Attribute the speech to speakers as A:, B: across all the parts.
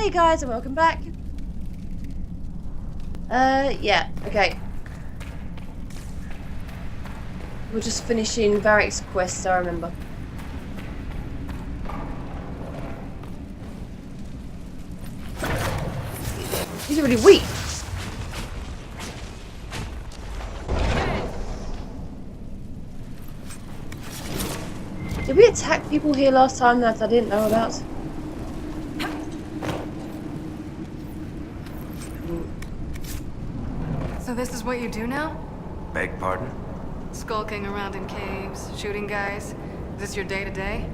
A: Hey guys, and welcome back. Yeah, okay. We're just finishing Varric's quest, I remember. He's really weak. Did we attack people here last time that I didn't know about?
B: So this is what you do now?
C: Beg pardon?
B: Skulking around in caves, shooting guys? Is this your day-to-day?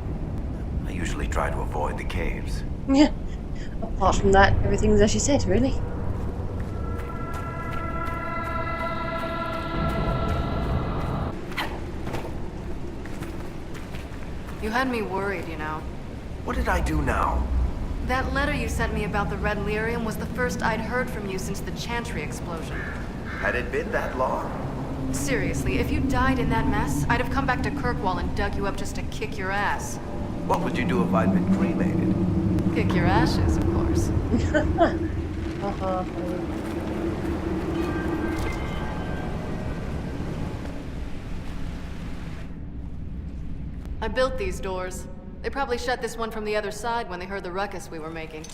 C: I usually try to avoid the caves.
A: Yeah. Apart from that, everything's as she said, really.
B: You had me worried, you know.
C: What did I do now?
B: That letter you sent me about the Red Lyrium was the first I'd heard from you since the Chantry explosion.
C: Had it been that long?
B: Seriously, if you died in that mess, I'd have come back to Kirkwall and dug you up just to kick your ass.
C: What would you do if I'd been cremated?
B: Kick your ashes, of course. I built these doors. They probably shut this one from the other side when they heard the ruckus we were making.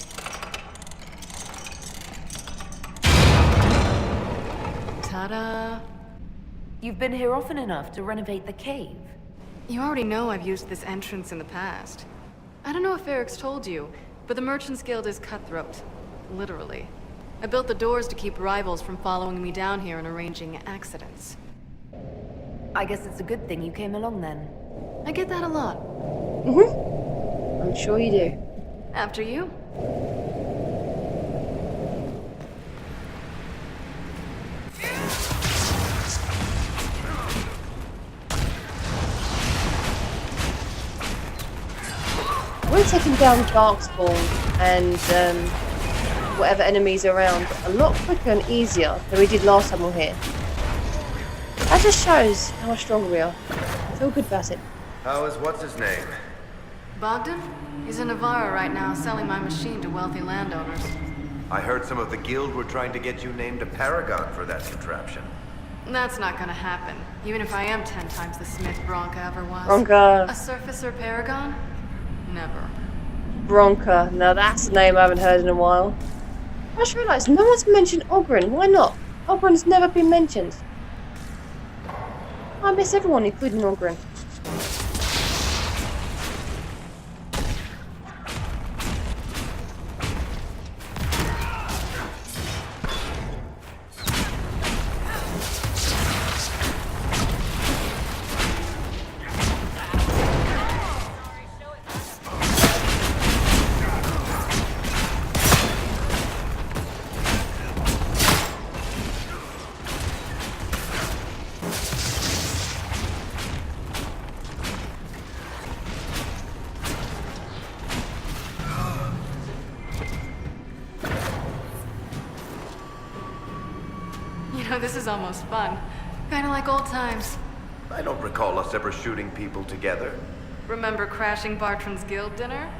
B: Ta-da!
D: You've been here often enough to renovate the cave.
B: You already know I've used this entrance in the past. I don't know if Eric's told you, but the Merchants Guild is cutthroat. Literally. I built the doors to keep rivals from following me down here and arranging accidents.
D: I guess it's a good thing you came along then.
B: I get that a lot.
A: I'm sure you do.
B: After you?
A: We're taking down Darkspawn and whatever enemies are around a lot quicker and easier than we did last time we were here. That just shows how much stronger we are. I feel good about it.
C: How is what's-his-name?
B: Bogdan? He's in Navarra right now, selling my machine to wealthy landowners.
C: I heard some of the guild were trying to get you named a paragon for that contraption.
B: That's not gonna happen, even if I am 10 times the smith Bronca ever was.
A: Bronca.
B: A surfacer paragon? Never.
A: Bronca. Now that's a name I haven't heard in a while. I just realised no one's mentioned Ogren. Why not? Ogren's never been mentioned. I miss everyone, including Ogren.
B: This is almost fun. Kinda like old times.
C: I don't recall us ever shooting people together.
B: Remember crashing Bartram's guild dinner?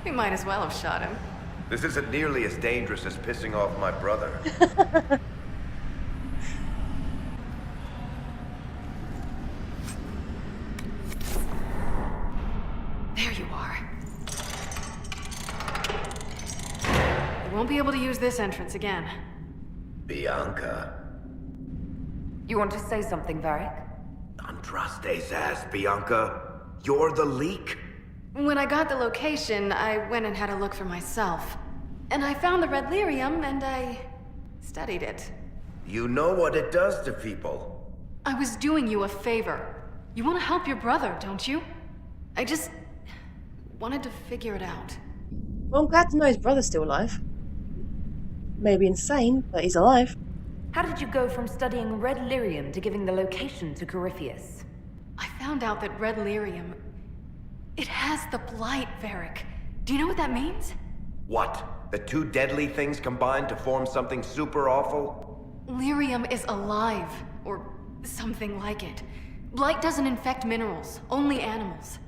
B: We might as well have shot him.
C: This isn't nearly as dangerous as pissing off my brother.
B: There you are. You won't be able to use this entrance again.
C: Bianca.
D: You want to say something, Varric?
C: Andraste's ass, Bianca. You're the leak?
B: When I got the location, I went and had a look for myself. And I found the Red Lyrium, and I studied it.
C: You know what it does to people.
B: I was doing you a favor. You want to help your brother, don't you? I just wanted to figure it out.
A: Well, I'm glad to know his brother's still alive. Maybe insane, but he's alive.
D: How did you go from studying Red Lyrium to giving the location to Corypheus?
B: I found out that Red Lyrium... It has the Blight, Varric. Do you know what that means?
C: What? The two deadly things combined to form something super awful?
B: Lyrium is alive, or something like it. Blight doesn't infect minerals, only animals.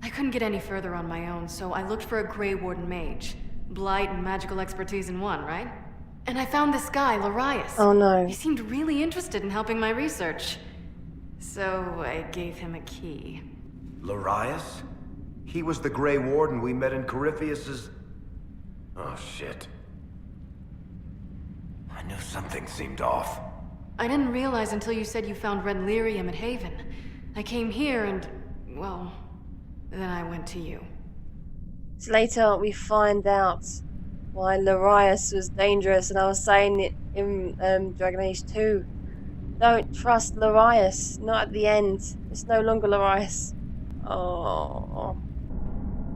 B: I couldn't get any further on my own, so I looked for a Grey Warden mage. Blight and magical expertise in one, right? And I found this guy, Larius.
A: Oh no.
B: He seemed really interested in helping my research. So I gave him a key.
C: Larius? He was the Grey Warden we met in Corypheus's... Oh, shit. I knew something seemed off.
B: I didn't realize until you said you found red lyrium at Haven. I came here and, well, then I went to you.
A: So later we find out why Larius was dangerous, and I was saying it in Dragon Age 2. Don't trust Larius. Not at the end. It's no longer Larius. Oh.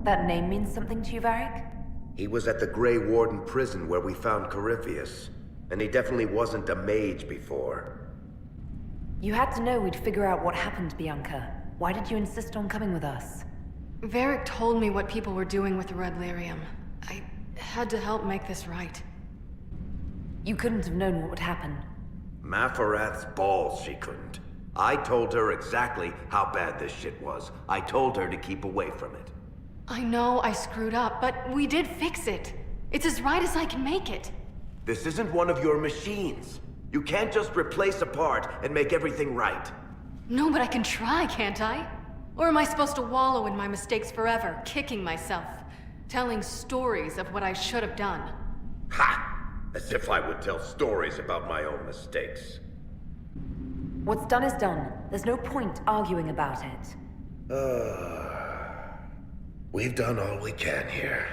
D: That name means something to you, Varric?
C: He was at the Grey Warden prison where we found Corypheus. And he definitely wasn't a mage before.
D: You had to know we'd figure out what happened, Bianca. Why did you insist on coming with us?
B: Varric told me what people were doing with the red lyrium. I had to help make this right.
D: You couldn't have known what would happen.
C: Mafarath's balls, she couldn't. I told her exactly how bad this shit was. I told her to keep away from it.
B: I know I screwed up, but we did fix it. It's as right as I can make it.
C: This isn't one of your machines. You can't just replace a part and make everything right.
B: No, but I can try, can't I? Or am I supposed to wallow in my mistakes forever, kicking myself, telling stories of what I should have done?
C: Ha! As if I would tell stories about my own mistakes.
D: What's done is done. There's no point arguing about it.
C: We've done all we can here.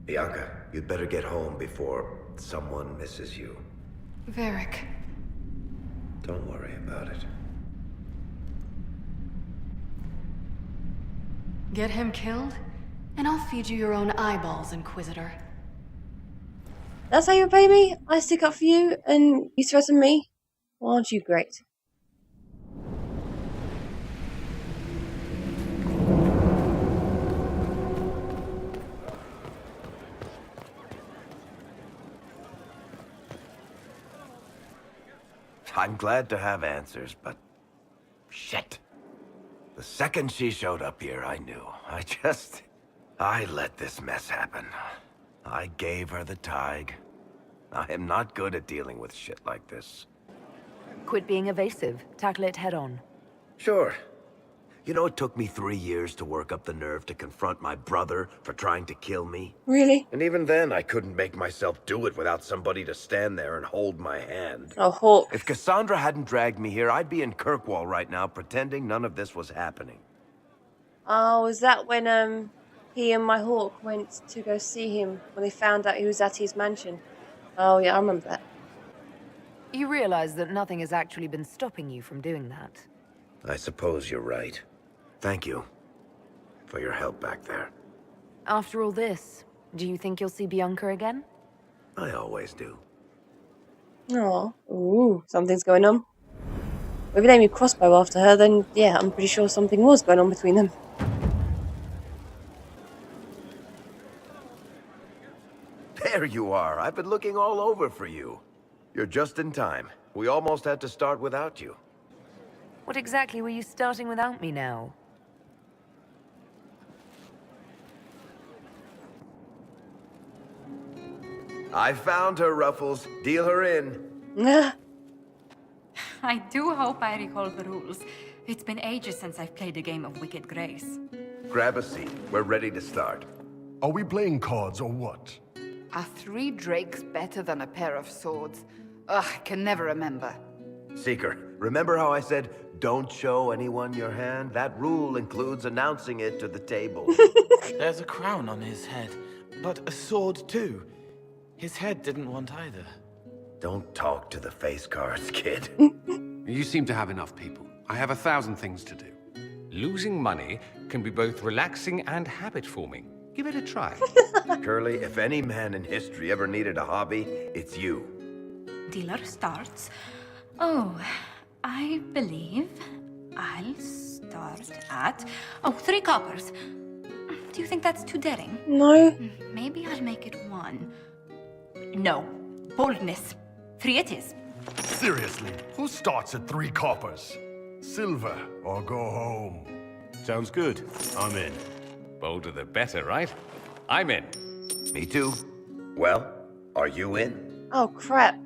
C: Bianca, you'd better get home before someone misses you.
B: Varric.
C: Don't worry about it.
B: Get him killed, and I'll feed you your own eyeballs, Inquisitor.
A: That's how you repay me? I stick up for you and you threaten me? Well, aren't you great?
C: I'm glad to have answers, but... shit. The second she showed up here, I knew. I let this mess happen. I gave her the Tig. I am not good at dealing with shit like this.
D: Quit being evasive. Tackle it head on.
C: Sure. You know, it took me 3 years to work up the nerve to confront my brother for trying to kill me.
A: Really?
C: And even then, I couldn't make myself do it without somebody to stand there and hold my hand.
A: Oh, Hawk.
C: If Cassandra hadn't dragged me here, I'd be in Kirkwall right now pretending none of this was happening.
A: Oh, was that when he and my Hawk went to go see him when they found out he was at his mansion? Oh yeah, I remember that.
D: You realize that nothing has actually been stopping you from doing that.
C: I suppose you're right. Thank you for your help back there.
D: After all this, do you think you'll see Bianca again?
C: I always do.
A: Oh, ooh, something's going on. If you name your crossbow after her, then yeah, I'm pretty sure something was going on between them.
C: There you are. I've been looking all over for you. You're just in time. We almost had to start without you.
D: What exactly were you starting without me now?
C: I found her, Ruffles. Deal her in.
E: I do hope I recall the rules. It's been ages since I've played a game of Wicked Grace.
C: Grab a seat. We're ready to start.
F: Are we playing cards or what?
G: Are 3 drakes better than a pair of swords? Ugh, I can never remember.
C: Seeker, remember how I said, don't show anyone your hand? That rule includes announcing it to the table.
H: There's a crown on his head, but a sword too. His head didn't want either.
C: Don't talk to the face cards, kid.
I: You seem to have enough people. I have 1,000 things to do. Losing money can be both relaxing and habit-forming. Give it a try.
C: Curly, if any man in history ever needed a hobby, it's you.
E: Dealer starts. Oh, I believe I'll start at... Oh, 3 coppers. Do you think that's too daring?
A: No.
E: Maybe I'll make it 1. No. Boldness. 3 it is.
F: Seriously, who starts at 3 coppers? Silver or go home.
I: Sounds good. I'm in. Bolder the better, right? I'm in.
C: Me too. Well, are you in?
A: Oh crap.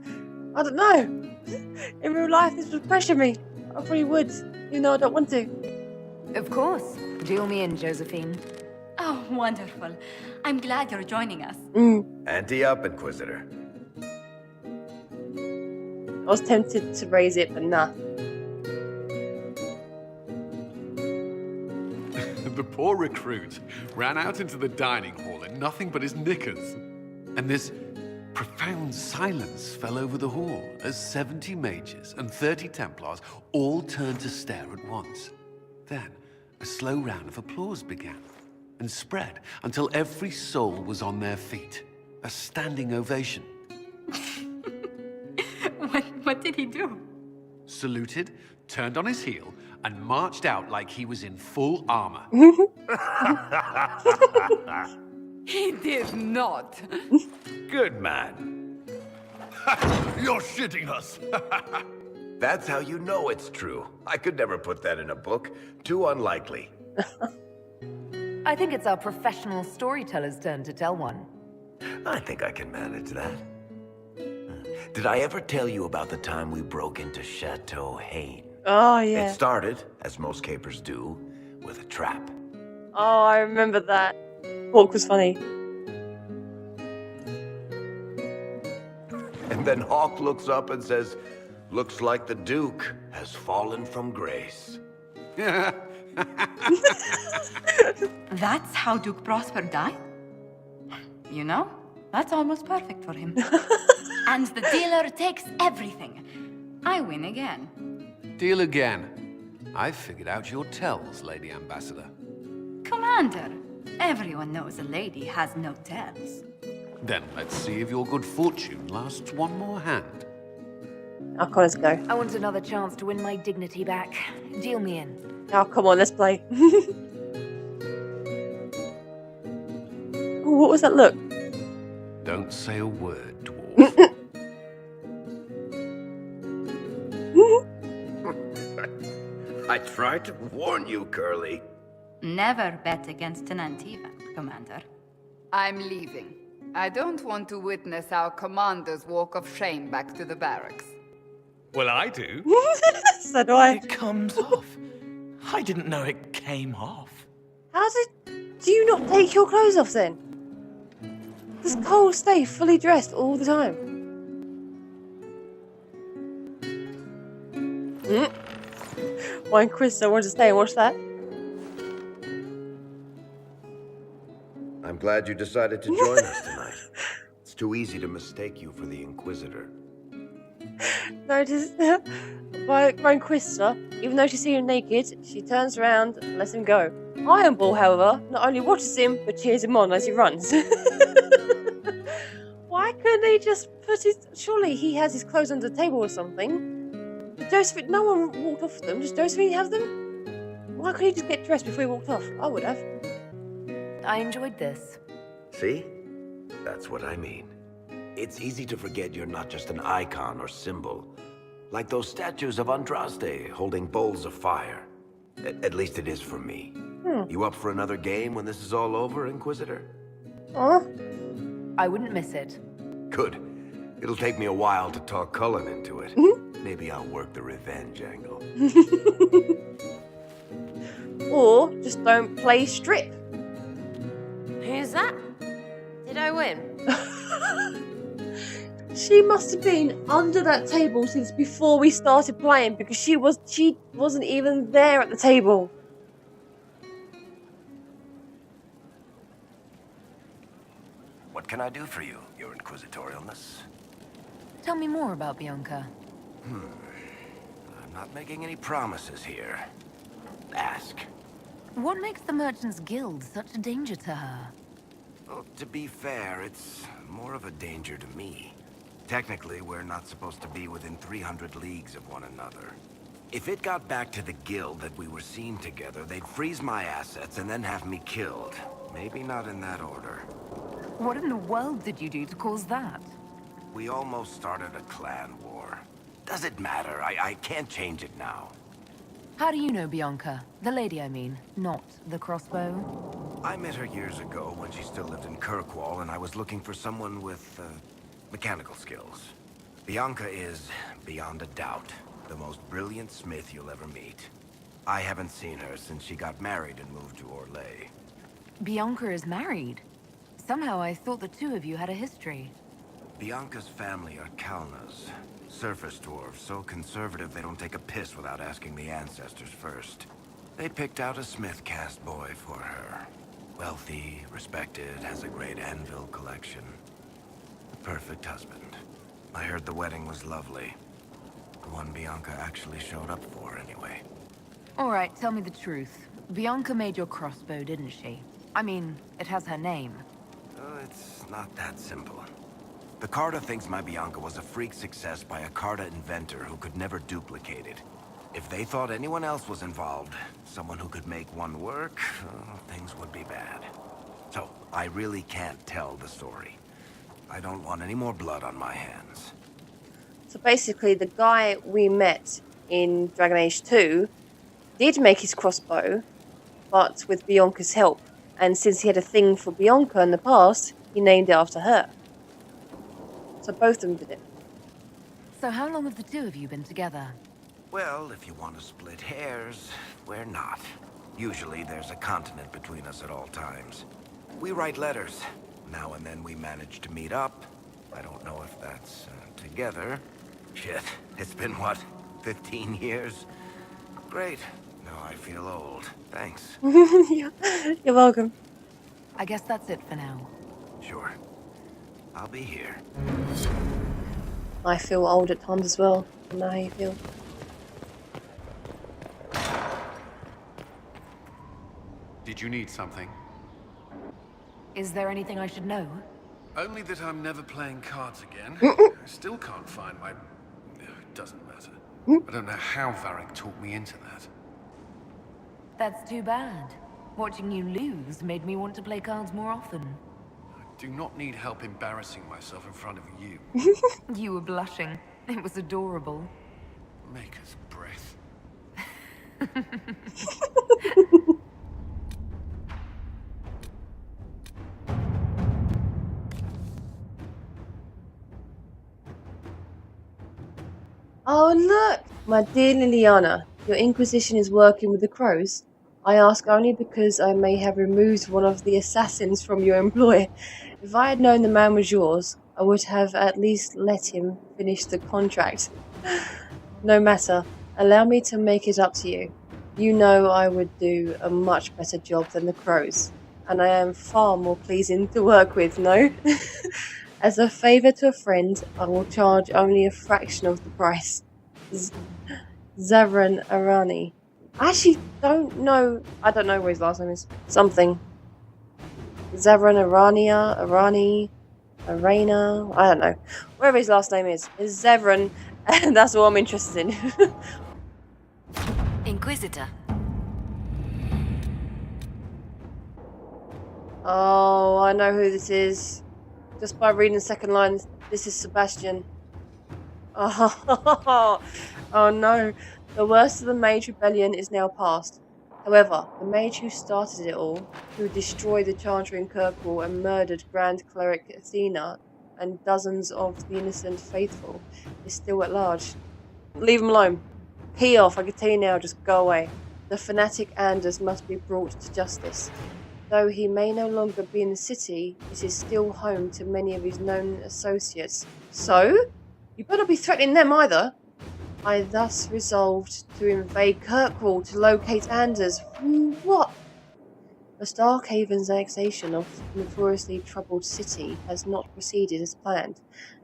A: I don't know. In real life, this would pressure me. I probably would, even though I don't want to.
D: Of course. Deal me in, Josephine.
E: Oh, wonderful. I'm glad you're joining us.
C: Ante up, Inquisitor.
A: I was tempted to raise it, but nah.
I: The poor recruit ran out into the dining hall in nothing but his knickers. And this profound silence fell over the hall as 70 mages and 30 Templars all turned to stare at once. Then, a slow round of applause began and spread until every soul was on their feet. A standing ovation.
E: What did he do?
I: Saluted, turned on his heel, and marched out like he was in full armor.
G: He did not.
C: Good man.
F: You're shitting us.
C: That's how you know it's true. I could never put that in a book. Too unlikely.
D: I think it's our professional storyteller's turn to tell one.
C: I think I can manage that. Did I ever tell you about the time we broke into Chateau Haine?
A: Oh, yeah.
C: It started, as most capers do, with a trap.
A: Oh, I remember that. Hawk was funny.
C: And then Hawk looks up and says, "Looks like the Duke has fallen from grace."
E: That's how Duke Prosper died? You know, that's almost perfect for him. And the dealer takes everything. I win again.
I: Deal again. I've figured out your tells, Lady Ambassador.
E: Commander, everyone knows a lady has no tells.
I: Then let's see if your good fortune lasts one more hand.
A: Oh, come on, let's go.
D: I want another chance to win my dignity back. Deal me in.
A: Oh, come on, let's play. Ooh, what was that look?
I: Don't say a word, dwarf.
C: I tried to warn you, Curly.
E: Never bet against an Antivan, Commander.
G: I'm leaving. I don't want to witness our commander's walk of shame back to the barracks.
H: Well, I do.
A: So do I.
H: It comes off. I didn't know it came off.
A: Do you not take your clothes off then? Does Cole stay fully dressed all the time? Why and Chris, I wanted to stay and watch that.
C: I'm glad you decided to join us tonight. It's too easy to mistake you for the Inquisitor.
A: Notice my Inquisitor, even though she's seen him naked, she turns around and lets him go. Iron Ball, however, not only watches him, but cheers him on as he runs. Why couldn't they just put his... Surely he has his clothes under the table or something. Josephine, no one walked off them. Does Josephine have them? Why couldn't he just get dressed before he walked off? I would have.
D: I enjoyed this.
C: See? That's what I mean. It's easy to forget you're not just an icon or symbol. Like those statues of Andraste holding bowls of fire. At least it is for me. You up for another game when this is all over, Inquisitor?
A: Huh?
D: I wouldn't miss it.
C: Good. It'll take me a while to talk Cullen into it. Maybe I'll work the revenge angle.
A: Or just don't play strip. Who's that? Did I win? She must have been under that table since before we started playing because she wasn't even there at the table.
C: What can I do for you, Your Inquisitorialness?
D: Tell me more about Bianca.
C: I'm not making any promises here. Ask.
D: What makes the Merchants Guild such a danger to her?
C: Well, to be fair, it's more of a danger to me. Technically, we're not supposed to be within 300 leagues of one another. If it got back to the guild that we were seen together, they'd freeze my assets and then have me killed. Maybe not in that order.
D: What in the world did you do to cause that?
C: We almost started a clan war. Does it matter? I can't change it now.
D: How do you know Bianca? The lady, I mean, not the crossbow.
C: I met her years ago when she still lived in Kirkwall, and I was looking for someone with, mechanical skills. Bianca is, beyond a doubt, the most brilliant smith you'll ever meet. I haven't seen her since she got married and moved to Orlais.
D: Bianca is married. Somehow I thought the two of you had a history.
C: Bianca's family are Kalnas. Surface dwarves, so conservative they don't take a piss without asking the ancestors first. They picked out a smith caste boy for her. Wealthy, respected, has a great anvil collection. The perfect husband. I heard the wedding was lovely. The one Bianca actually showed up for, anyway.
D: All right, tell me the truth. Bianca made your crossbow, didn't she? I mean, it has her name.
C: It's not that simple. The Carta thinks my Bianca was a freak success by a Carta inventor who could never duplicate it. If they thought anyone else was involved, someone who could make one work, things would be bad. So, I really can't tell the story. I don't want any more blood on my hands.
A: So basically, the guy we met in Dragon Age 2 did make his crossbow, but with Bianca's help. And since he had a thing for Bianca in the past, he named it after her. So both of them did it.
D: So how long have the two of you been together?
C: Well, if you want to split hairs, we're not. Usually there's a continent between us at all times. We write letters. Now and then we manage to meet up. I don't know if that's together. Shit, it's been what, 15 years? Great. Now I feel old. Thanks.
A: You're welcome.
D: I guess that's it for now.
C: Sure. I'll be here.
A: I feel old at times as well. I know how you feel.
I: Did you need something?
D: Is there anything I should know?
I: Only that I'm never playing cards again. I still can't find my... It doesn't matter. I don't know how Varric talked me into that.
D: That's too bad. Watching you lose made me want to play cards more often.
I: I do not need help embarrassing myself in front of you.
D: You were blushing. It was adorable.
I: Maker's breath.
A: Oh look! My dear Liliana, your Inquisition is working with the crows. I ask only because I may have removed one of the assassins from your employ. If I had known the man was yours, I would have at least let him finish the contract. No matter. Allow me to make it up to you. You know I would do a much better job than the crows, and I am far more pleasing to work with, no? As a favour to a friend, I will charge only a fraction of the price. Zavran Arani. I actually don't know. I don't know what his last name is. Something. Zavran Arani, Arena. I don't know. Whatever his last name is Zavran, and that's all I'm interested in.
D: Inquisitor.
A: Oh, I know who this is. Just by reading the second line, this is Sebastian. Oh, oh no. The worst of the Mage Rebellion is now past. However, the mage who started it all, who destroyed the Chanter in Kirkwall and murdered Grand Cleric Athena and dozens of the innocent faithful, is still at large. Leave him alone. Pee off, I can tell you now, just go away. The fanatic Anders must be brought to justice. Though he may no longer be in the city, it is still home to many of his known associates. So? You better not be threatening them either. I thus resolved to invade Kirkwall to locate Anders. What? The Starkhaven's annexation of the notoriously troubled city has not proceeded as planned.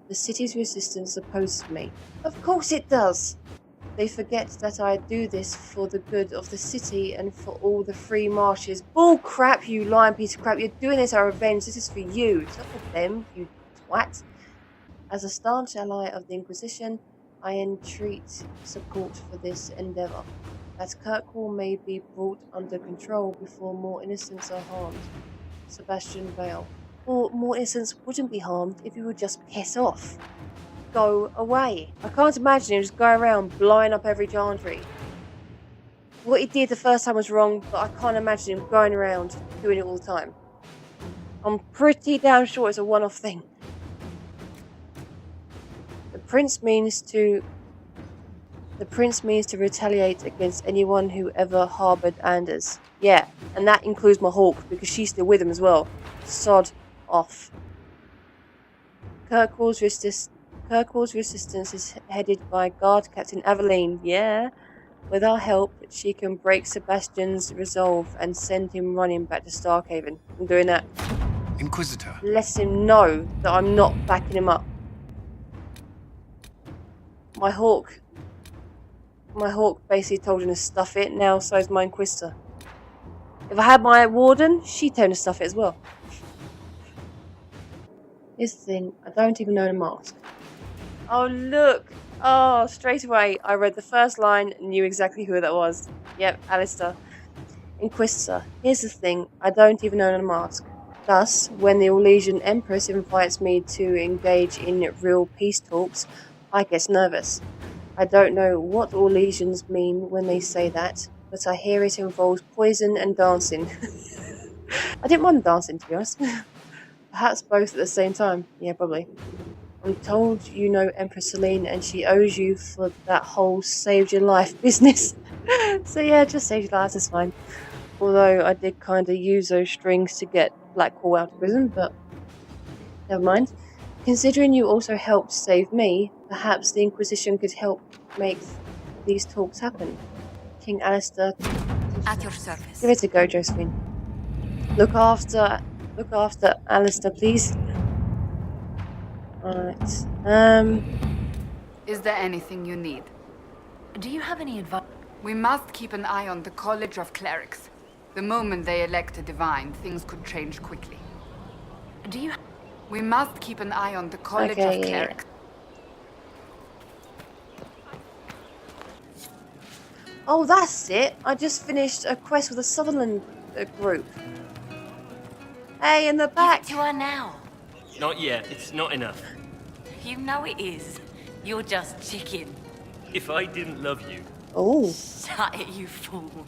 A: The city's resistance opposes me. Of course it does! They forget that I do this for the good of the city and for all the free marshes. Bull crap, you lying piece of crap. You're doing this out of revenge. This is for you. It's not for them, you twat. As a staunch ally of the Inquisition, I entreat support for this endeavour, that Kirkwall may be brought under control before more innocents are harmed. Sebastian Vale. Or more innocents wouldn't be harmed if you would just piss off. Go away. I can't imagine you just go around blowing up every chantry. What he did the first time was wrong, but I can't imagine him going around doing it all the time. I'm pretty damn sure it's a one-off thing. The prince means to retaliate against anyone who ever harboured Anders. Yeah, and that includes my hawk, because she's still with him as well. Sod off. Kirkwall's resistance is headed by Guard Captain Aveline. Yeah. With our help, she can break Sebastian's resolve and send him running back to Starkhaven. I'm doing that.
I: Inquisitor.
A: Let him know that I'm not backing him up. My hawk basically told him to stuff it, now so's my Inquisitor. If I had my warden, she'd tell him to stuff it as well. Here's the thing, I don't even know the mask. Oh look! Oh, straight away I read the first line and knew exactly who that was. Yep, Alistair. Inquisitor. Here's the thing, I don't even own a mask. Thus, when the Orlesian Empress invites me to engage in real peace talks, I get nervous. I don't know what Orlesians mean when they say that, but I hear it involves poison and dancing. I didn't mind dancing, to be honest. Perhaps both at the same time. Yeah, probably. I'm told you know Empress Celine and she owes you for that whole saved your life business. So yeah, just saved your life, that's fine. Although I did kind of use those strings to get Blackwall out of prison, but never mind. Considering you also helped save me, perhaps the Inquisition could help make these talks happen. King Alistair.
E: At your service.
A: Give it a go, Josephine. Look after Alistair, please. Alright.
G: Is there anything you need?
D: Do you have any advice?
G: We must keep an eye on the College of Clerics. The moment they elect a divine, things could change quickly.
D: Do you?
G: We must keep an eye on the College of Clerics.
A: Oh, that's it. I just finished a quest with the Sutherland group. Hey, in the back.
J: Give it to her now.
K: Not yet. It's not enough.
J: You know it is. You're just chicken.
K: If I didn't love you...
A: Oh.
J: Shut it, you fool.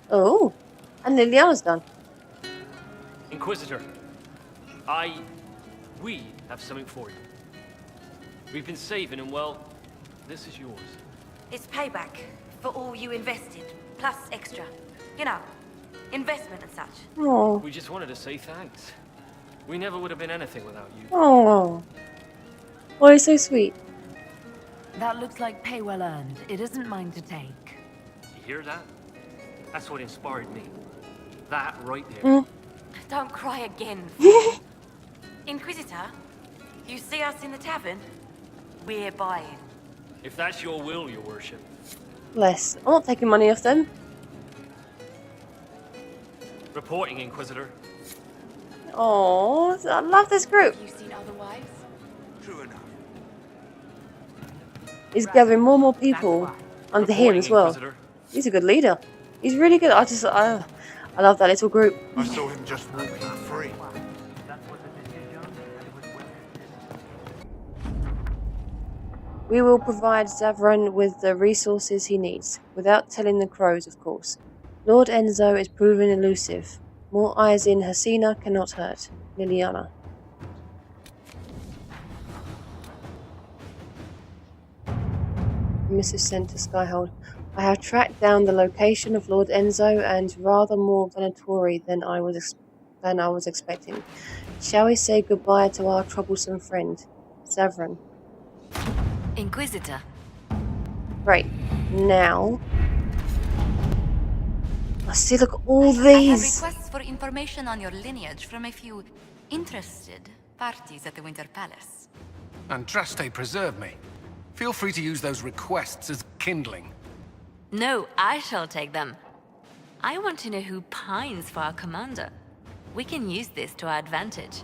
A: Oh. And Liliana's done.
K: Inquisitor, we have something for you. We've been saving and, well, this is yours.
J: It's payback for all you invested, plus extra. You know, investment and such.
A: Oh.
K: We just wanted to say thanks. We never would have been anything without you.
A: Oh. Oh, it's so sweet.
D: That looks like pay well earned. It isn't mine to take.
K: You hear that? That's what inspired me. That right there.
A: Mm.
J: Don't cry again. Inquisitor, you see us in the tavern? We're buying.
K: If that's your will, your worship.
A: Bless. I'm not taking money off them.
K: Reporting, Inquisitor.
A: Oh, I love this group.
B: You seen otherwise?
F: True enough.
A: He's gathering more and more people under him as well.
K: Inquisitor.
A: He's a good leader. He's really good. I love that little group.
F: I saw him just walking free.
A: We will provide Zavran with the resources he needs, without telling the crows, of course. Lord Enzo is proven elusive. More eyes in Hasina cannot hurt. Liliana. Missive sent to Skyhold. I have tracked down the location of Lord Enzo and rather more venatory than I was expecting. Shall we say goodbye to our troublesome friend, Zavran?
J: Inquisitor.
A: Right, now... I see, look at all
J: I have
A: these!
J: requests for information on your lineage from a few interested parties at the Winter Palace.
I: Andraste, preserve me. Feel free to use those requests as kindling.
J: No, I shall take them. I want to know who pines for our commander. We can use this to our advantage.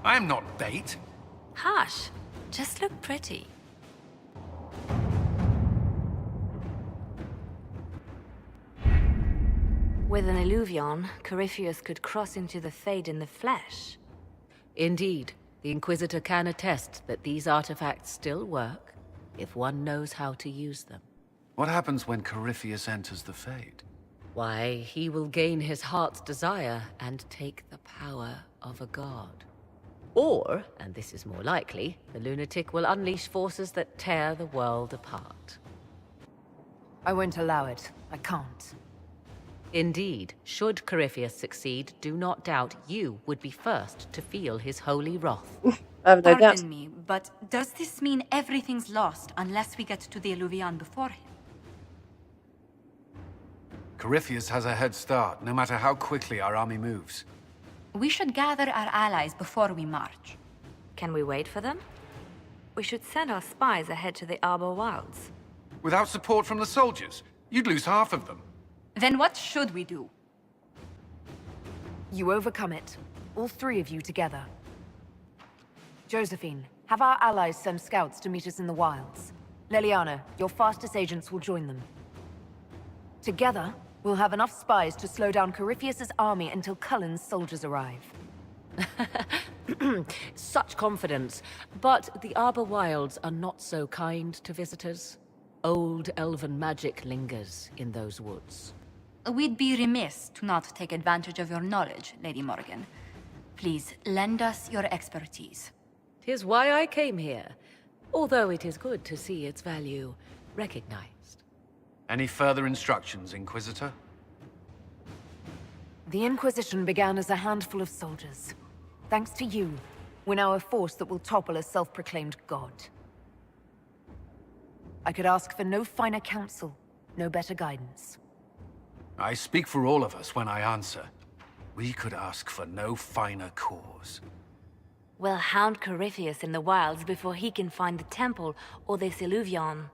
I: I'm not bait.
J: Hush. Just look pretty. With an illuvion, Corypheus could cross into the Fade in the flesh.
L: Indeed, the Inquisitor can attest that these artifacts still work if one knows how to use them.
I: What happens when Corypheus enters the Fade?
L: Why, he will gain his heart's desire and take the power of a god. Or, and this is more likely, the lunatic will unleash forces that tear the world apart.
D: I won't allow it. I can't.
L: Indeed, should Corypheus succeed, do not doubt you would be first to feel his holy wrath.
A: I have no doubt.
E: Pardon me, but does this mean everything's lost unless we get to the Illuvian before him?
I: Corypheus has a head start, no matter how quickly our army moves.
E: We should gather our allies before we march.
J: Can we wait for them? We should send our spies ahead to the Arbor Wilds.
I: Without support from the soldiers, you'd lose half of them.
E: Then what should we do?
D: You overcome it. All three of you together. Josephine, have our allies send scouts to meet us in the wilds. Leliana, your fastest agents will join them. Together, we'll have enough spies to slow down Corypheus's army until Cullen's soldiers arrive.
L: Such confidence. But the Arbor Wilds are not so kind to visitors. Old elven magic lingers in those woods.
E: We'd be remiss to not take advantage of your knowledge, Lady Morgan. Please, lend us your expertise.
L: 'Tis why I came here, although it is good to see its value recognized.
I: Any further instructions, Inquisitor?
D: The Inquisition began as a handful of soldiers. Thanks to you, we're now a force that will topple a self-proclaimed god. I could ask for no finer counsel, no better guidance.
I: I speak for all of us when I answer. We could ask for no finer cause.
J: We'll hound Corypheus in the wilds before he can find the temple or this Illuvian.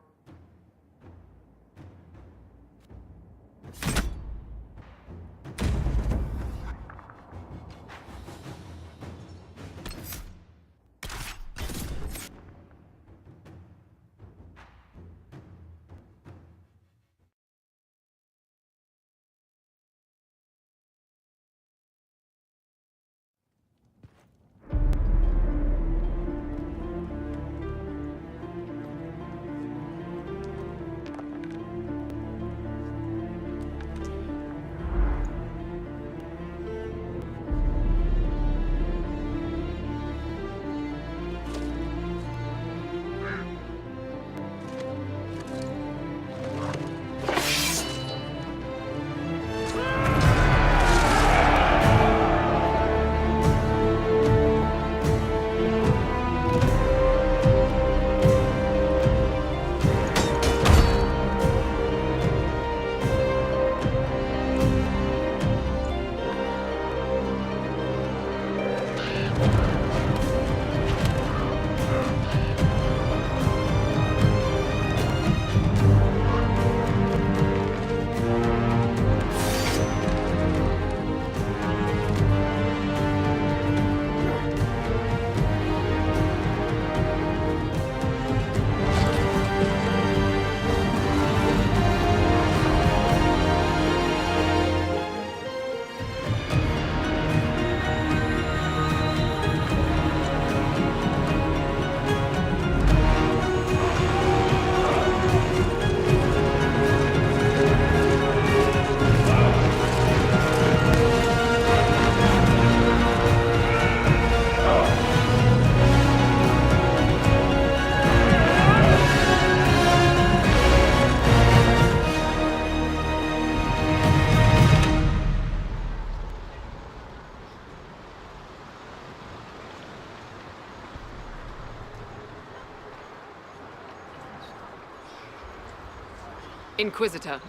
B: Inquisitor,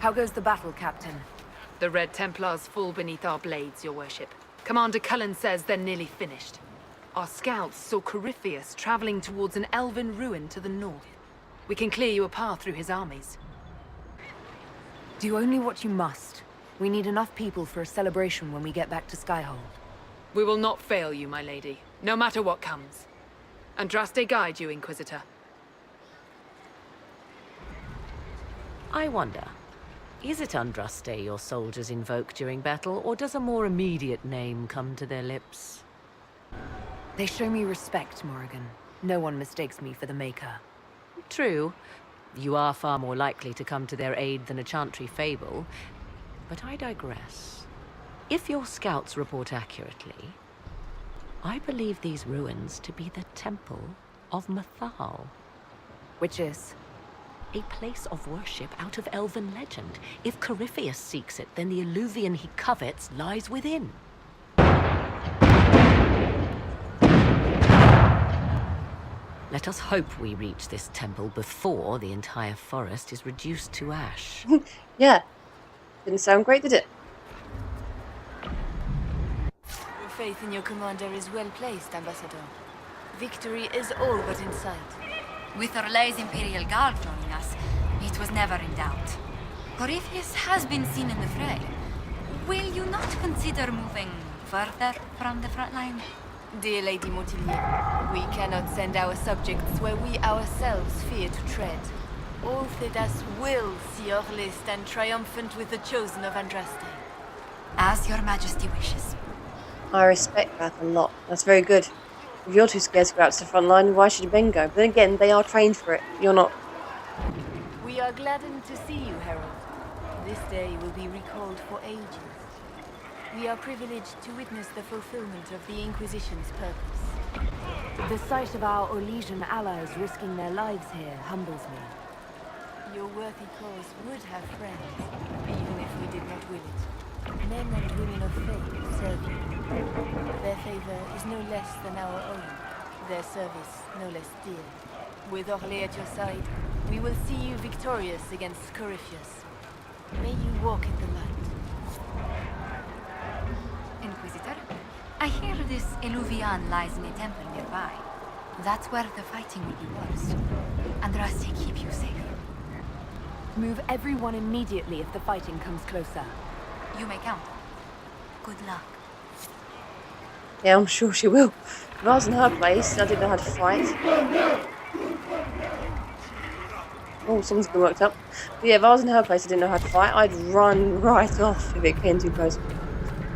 D: How goes the battle, Captain?
B: the Red Templars fall beneath our blades, your worship. Commander Cullen says they're nearly finished. Our scouts saw Corypheus traveling towards an elven ruin to the north. We can clear you a path through his armies.
D: Do only what you must. We need enough people for a celebration when we get back to Skyhold.
B: We will not fail you, my lady, no matter what comes. Andraste guide you, Inquisitor.
L: I wonder, is it Andraste your soldiers invoke during battle, or does a more immediate name come to their lips?
D: They show me respect, Morrigan. No one mistakes me for the Maker.
L: True, You are far more likely to come to their aid than a chantry fable, but I digress. If your scouts report accurately, I believe these ruins to be the Temple of Mathal.
D: Which is?
L: A place of worship out of elven legend. If Corypheus seeks it, then the alluvion he covets lies within. Let us hope we reach this temple before the entire forest is reduced to ash.
A: Yeah. Didn't sound great, did it?
M: Your faith in your commander is well placed, Ambassador. Victory is all but in sight.
E: With Orlay's Imperial Guard joining us, it was never in doubt. Corypheus has been seen in the fray. Will you not consider moving further from the front line?
M: Dear Lady Montilyet, we cannot send our subjects where we ourselves fear to tread. All Thedas will see Orlais stand triumphant with the chosen of Andraste.
E: As your majesty wishes.
A: I respect that a lot. That's very good. If you're too scared to go out to the front line, why should Ben go? But then again, they are trained for it. You're not.
M: We are gladdened to see you, Herald. This day will be recalled for ages. We are privileged to witness the fulfillment of the Inquisition's purpose.
D: The sight of our Orlesian allies risking their lives here humbles me.
M: Your worthy cause would have friends, even if we did not will it. Men and women of faith serve you. Their favor is no less than our own. Their service no less dear. With Orlais at your side, we will see you victorious against Corypheus. May you walk in the light.
E: Inquisitor, I hear this Eluvian lies in a temple nearby. That's where the fighting will be worst. Andraste keep you safe.
D: Move everyone immediately if the fighting comes closer.
E: You may count. Good luck.
A: Yeah, I'm sure she will. If I was in her place, I didn't know how to fight. Oh, someone's been worked up. But yeah, if I was in her place, I didn't know how to fight. I'd run right off if it came too close.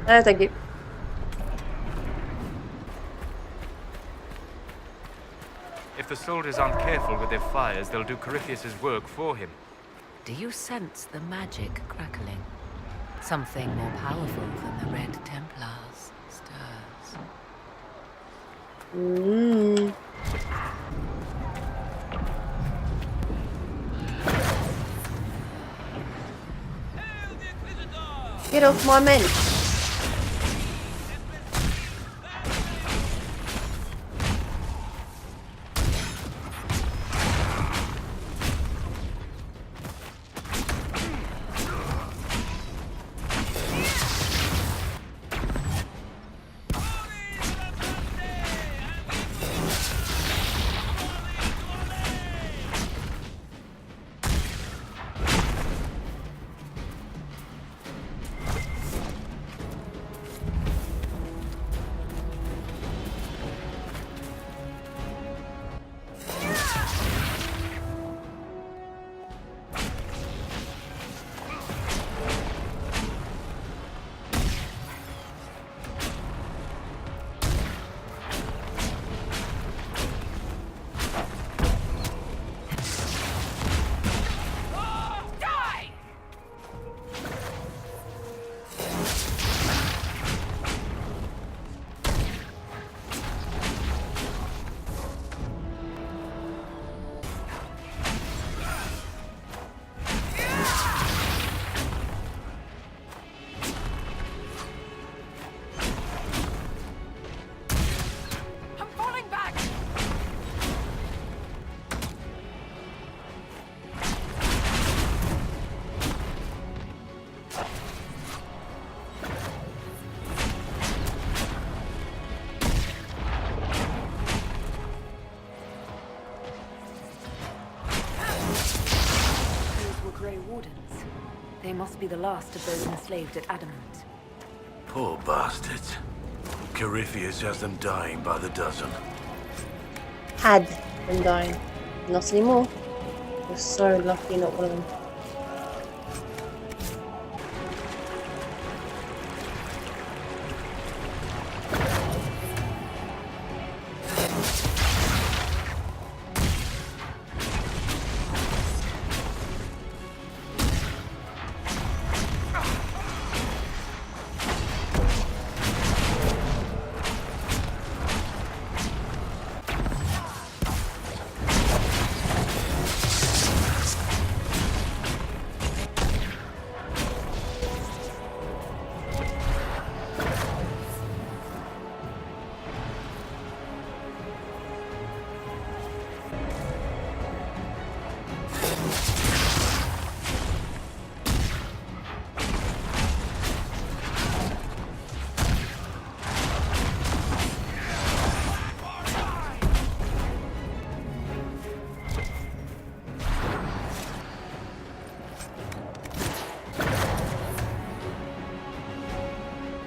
A: No, thank you.
N: If the soldiers aren't careful with their fires, they'll do Corypheus's work for him.
L: Do you sense the magic crackling? Something more powerful than the Red Templars stirs.
A: Get off my men.
D: They must be the last of those enslaved at Adamant.
C: Poor bastards. Corypheus has them dying by the dozen.
A: Had them dying. Not anymore. We're so lucky not one of them.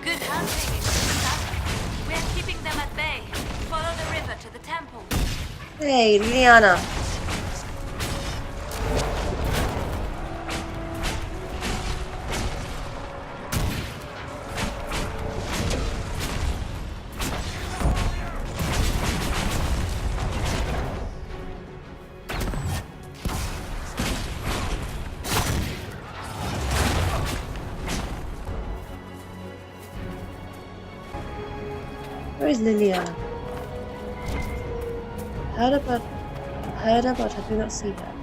J: Good hunting, Inquisition. We're keeping them at bay. Follow the river to the temple.
A: Hey, Liliana. Where is Liliana? Heard about her, do not see her.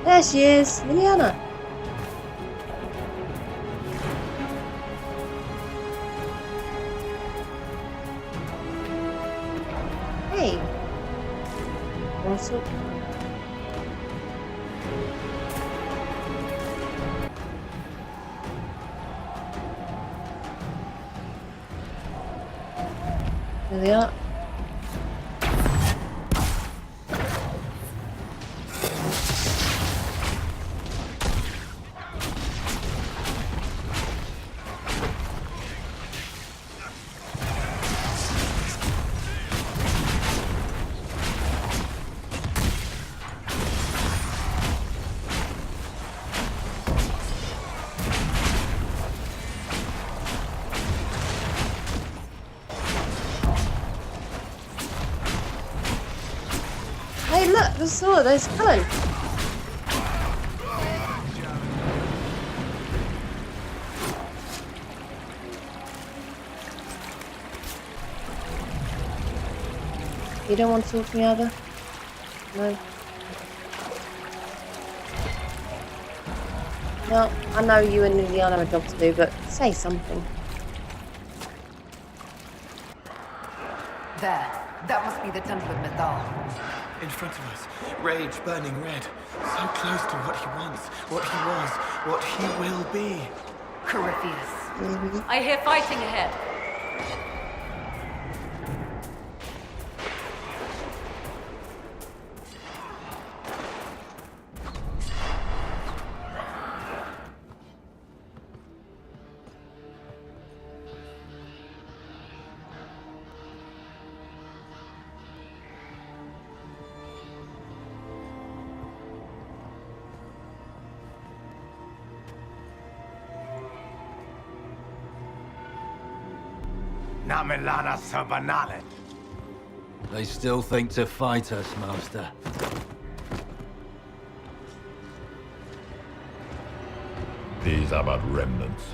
A: There she is, Liliana. Hey. What's up? There they are. Hey, look, the sword, there's Cullen. You don't want to talk to me, either? No. Well, I know you and Liliana have a job to do, but say something.
D: There. That must be the Temple of Mythal.
H: In front of us, rage burning red. So close to what he wants, what he was, what he will be.
D: Corypheus.
L: I hear fighting ahead.
C: Namilana Sabanalet.
O: They still think to fight us, Master.
P: These are but remnants.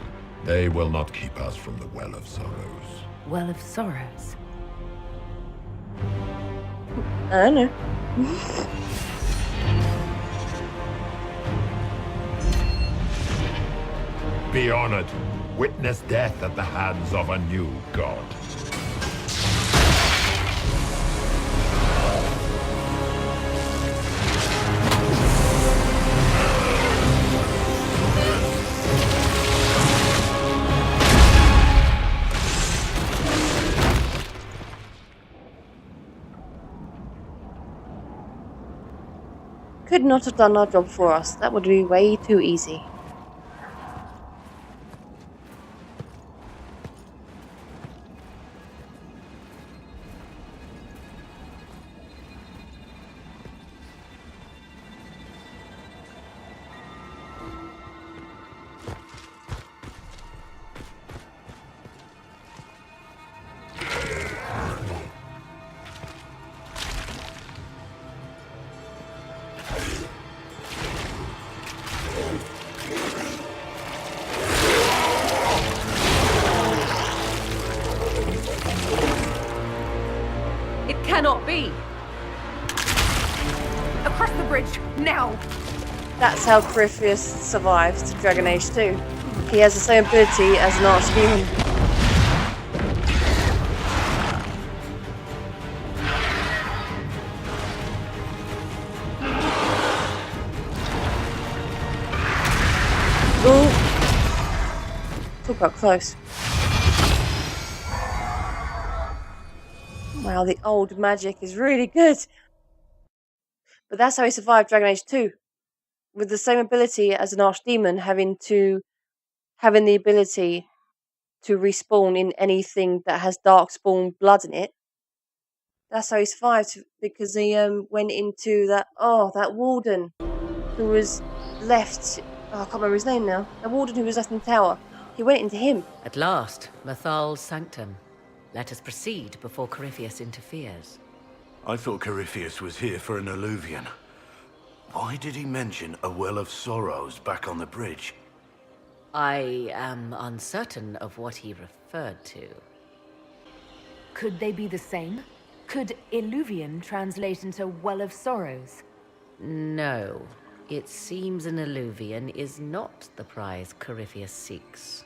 P: They will not keep us from the Well of Sorrows.
D: Well of Sorrows.
A: I don't know.
P: Be honored. Witness death at the hands of a new god.
A: Could not have done our job for us. That would be way too easy.
L: Cannot be.
D: Across the bridge, now!
A: That's how Corypheus survived Dragon Age 2. He has the same ability as an archdemon. Talk about close. Wow, the old magic is really good. But that's how he survived Dragon Age 2. With the same ability as an archdemon, having the ability to respawn in anything that has darkspawn blood in it. That's how he survived, because he went into that warden who was left. Oh, I can't remember his name now. The warden who was left in the tower. He went into him.
L: At last, Mathal's sanctum. Let us proceed before Corypheus interferes.
F: I thought Corypheus was here for an alluvion. Why did he mention a well of sorrows back on the bridge?
L: I am uncertain of what he referred to.
D: Could they be the same? Could Illuvian translate into Well of Sorrows?
L: No. It seems an alluvion is not the prize Corypheus seeks.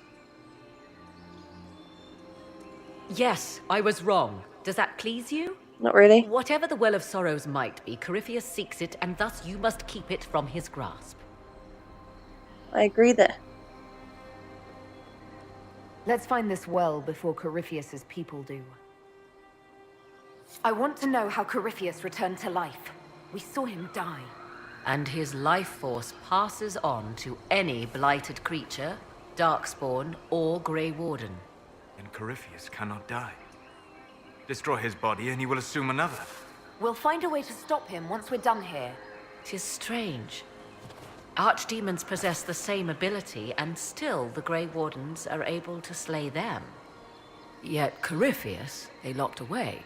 L: Yes, I was wrong. Does that please you?
A: Not really.
L: Whatever the Well of Sorrows might be, Corypheus seeks it, and thus you must keep it from his grasp.
A: I agree there.
D: Let's find this well before Corypheus's people do. I want to know how Corypheus returned to life. We saw him die.
L: And his life force passes on to any blighted creature, darkspawn, or Grey Warden.
N: And Corypheus cannot die. Destroy his body and he will assume another.
D: We'll find a way to stop him once we're done here.
L: 'Tis strange. Archdemons possess the same ability, and still the Grey Wardens are able to slay them. Yet Corypheus they locked away.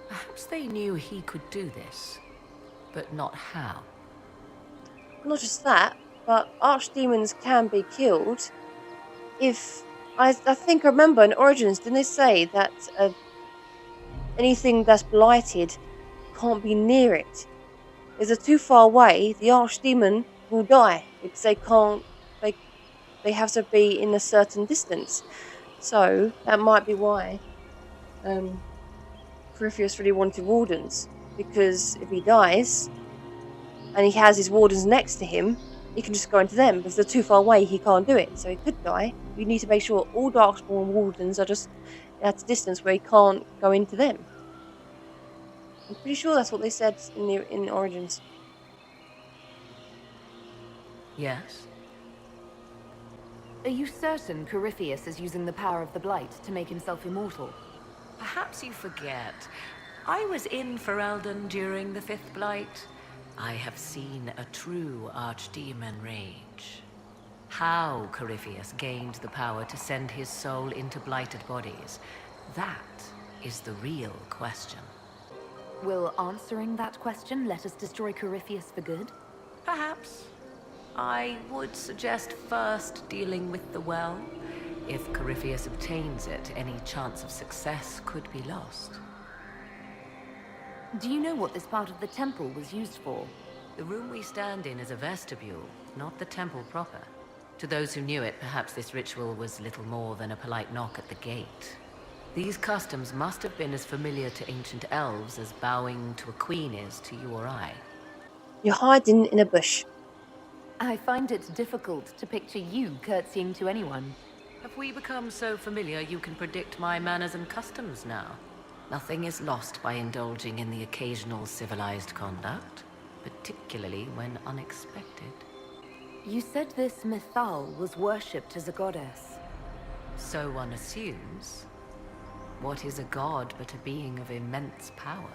L: Perhaps they knew he could do this, but not how.
A: Not just that, but archdemons can be killed if... I think I remember in Origins, didn't they say that anything that's blighted can't be near it? If they're too far away, the archdemon will die because they can't. They have to be in a certain distance. So that might be why Corypheus really wanted wardens, because if he dies and he has his wardens next to him, he can just go into them. But if they're too far away, he can't do it. So he could die. We need to make sure all darkspawn wardens are just at a distance where he can't go into them. I'm pretty sure that's what they said in Origins.
L: Yes?
D: Are you certain Corypheus is using the power of the Blight to make himself immortal?
L: Perhaps you forget. I was in Ferelden during the Fifth Blight. I have seen a true archdemon rage. How Corypheus gained the power to send his soul into blighted bodies, that is the real question.
D: Will answering that question let us destroy Corypheus for good?
L: Perhaps. I would suggest first dealing with the well. If Corypheus obtains it, any chance of success could be lost.
D: Do you know what this part of the temple was used for?
L: The room we stand in is a vestibule, not the temple proper. To those who knew it, perhaps this ritual was little more than a polite knock at the gate. These customs must have been as familiar to ancient elves as bowing to a queen is to you or I.
A: You're hiding in a bush.
D: I find it difficult to picture you curtsying to anyone.
L: Have we become so familiar you can predict my manners and customs now? Nothing is lost by indulging in the occasional civilized conduct, particularly when unexpected.
D: You said this Mythal was worshipped as a goddess.
L: So one assumes. What is a god but a being of immense power?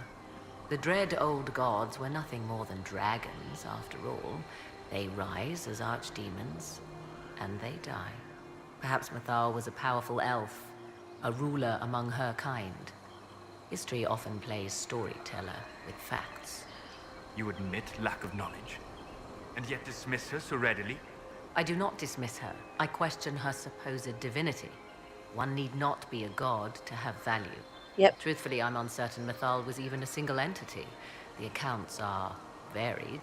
L: The dread old gods were nothing more than dragons, after all. They rise as archdemons, and they die. Perhaps Mythal was a powerful elf, a ruler among her kind. History often plays storyteller with facts.
N: You admit lack of knowledge, and yet dismiss her so readily?
L: I do not dismiss her. I question her supposed divinity. One need not be a god to have value.
A: Yep.
L: Truthfully, I'm uncertain Mythal was even a single entity. The accounts are varied.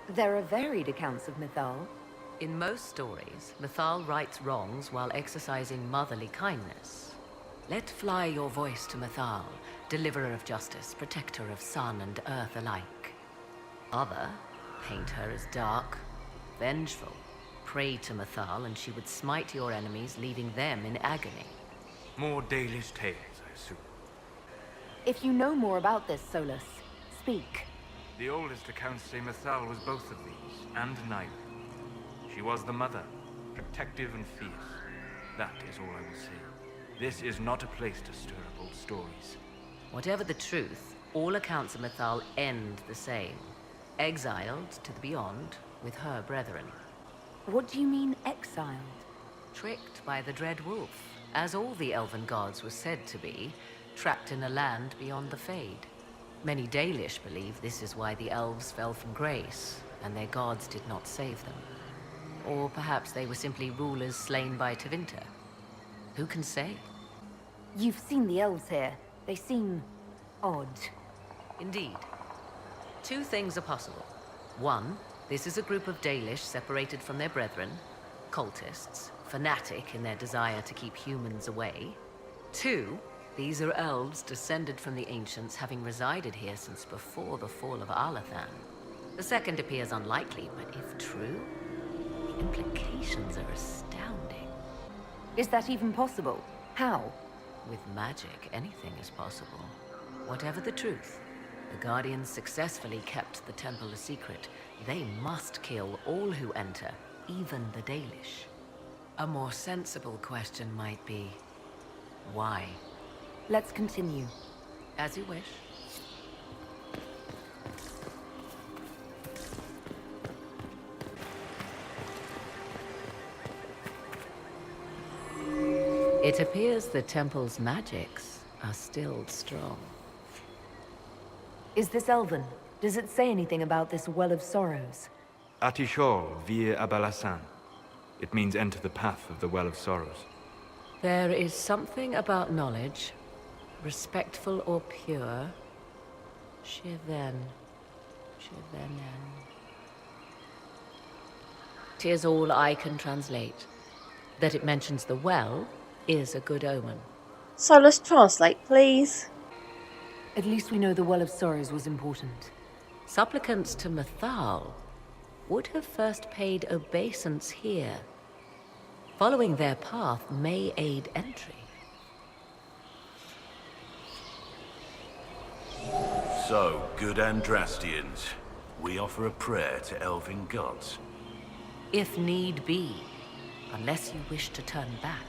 D: There are varied accounts of Mythal.
L: In most stories, Mythal rights wrongs while exercising motherly kindness. Let fly your voice to Mythal, deliverer of justice, protector of sun and earth alike. Other paint her as dark, vengeful, pray to Mathal and she would smite your enemies, leaving them in agony.
N: More Dalish tales, I assume.
D: If you know more about this, Solus, speak.
N: The oldest accounts say Mathal was both of these, and neither. She was the mother, protective and fierce. That is all I will say. This is not a place to stir up old stories.
L: Whatever the truth, all accounts of Mathal end the same. Exiled to the beyond with her brethren.
D: What do you mean, exiled?
L: Tricked by the Dread Wolf, as all the elven gods were said to be, trapped in a land beyond the Fade. Many Dalish believe this is why the elves fell from grace, and their gods did not save them. Or perhaps they were simply rulers slain by Tevinter. Who can say?
D: You've seen the elves here. They seem odd.
L: Indeed. Two things are possible. One, this is a group of Dalish separated from their brethren, cultists, fanatic in their desire to keep humans away. Two, these are elves descended from the ancients, having resided here since before the fall of Alathan. The second appears unlikely, but if true, the implications are astounding.
D: Is that even possible? How?
L: With magic, anything is possible. Whatever the truth, the Guardians successfully kept the temple a secret. They must kill all who enter, even the Dalish. A more sensible question might be, why?
D: Let's continue.
L: As you wish. It appears the temple's magics are still strong.
D: Is this Elven? Does it say anything about this Well of Sorrows?
N: Atishol vir Abalasan. It means enter the path of the Well of Sorrows.
L: There is something about knowledge, respectful or pure. Shiven. Shivenen. 'Tis all I can translate. That it mentions the well is a good omen.
A: So let's translate, please.
D: At least we know the Well of Sorrows was important.
L: Supplicants to Mathal would have first paid obeisance here. Following their path may aid entry.
F: So, good Andrastians, we offer a prayer to elven gods.
L: If need be, unless you wish to turn back.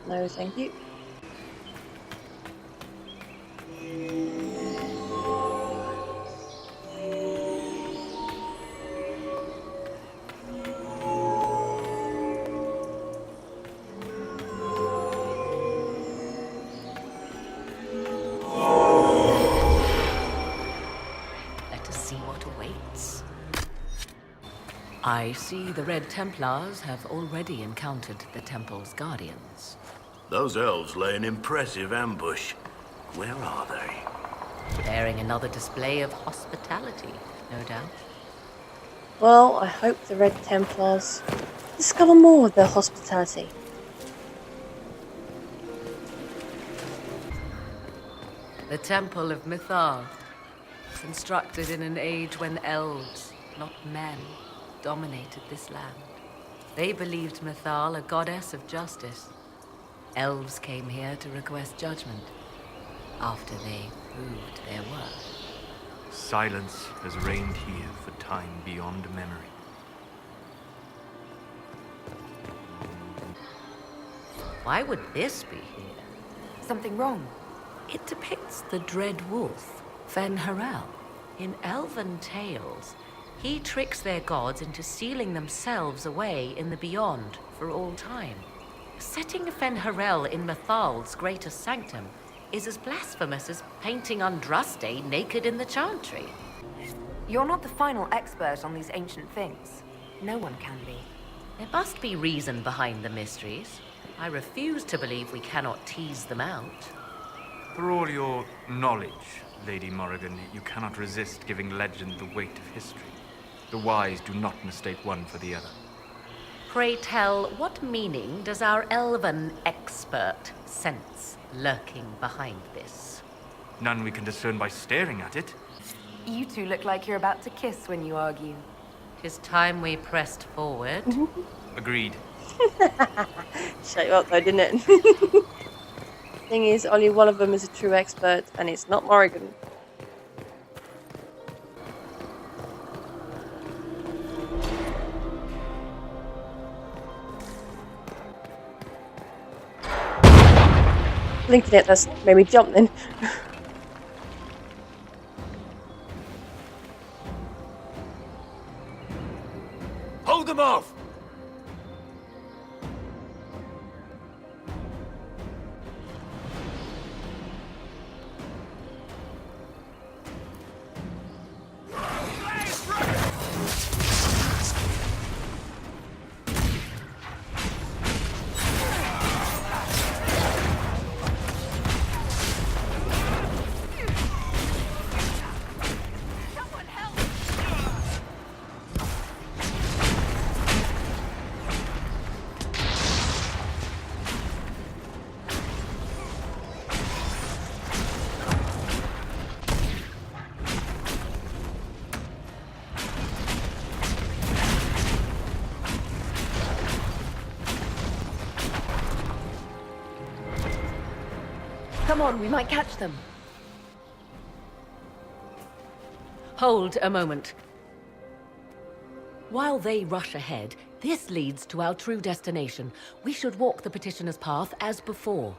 A: No, thank you.
L: I see the Red Templars have already encountered the Temple's Guardians.
F: Those elves lay an impressive ambush. Where are they?
L: Preparing another display of hospitality, no doubt.
A: Well, I hope the Red Templars discover more of their hospitality.
L: The Temple of Mythal, constructed in an age when elves, not men, dominated this land. They believed Mythal a goddess of justice. Elves came here to request judgment after they proved their worth.
N: Silence has reigned here for time beyond memory.
L: Why would this be here?
D: Something wrong?
L: It depicts the Dread Wolf, Fen-Harel. In elven tales, he tricks their gods into sealing themselves away in the beyond for all time. Setting Fen-Harel in Mythal's greatest sanctum is as blasphemous as painting Andraste naked in the chantry.
D: You're not the final expert on these ancient things. No one can be.
L: There must be reason behind the mysteries. I refuse to believe we cannot tease them out.
N: For all your knowledge, Lady Morrigan, you cannot resist giving legend the weight of history. The wise do not mistake one for the other.
L: Pray tell, what meaning does our elven expert sense lurking behind this?
N: None we can discern by staring at it.
D: You two look like you're about to kiss when you argue.
L: 'Tis time we pressed forward.
N: Agreed.
A: Shut you up though, didn't it? Thing is, only one of them is a true expert, and it's not Morrigan. Blinking it, that's made me jump then.
C: Hold them off!
D: Come on, we might catch them.
L: Hold a moment. While they rush ahead, this leads to our true destination. We should walk the petitioner's path as before.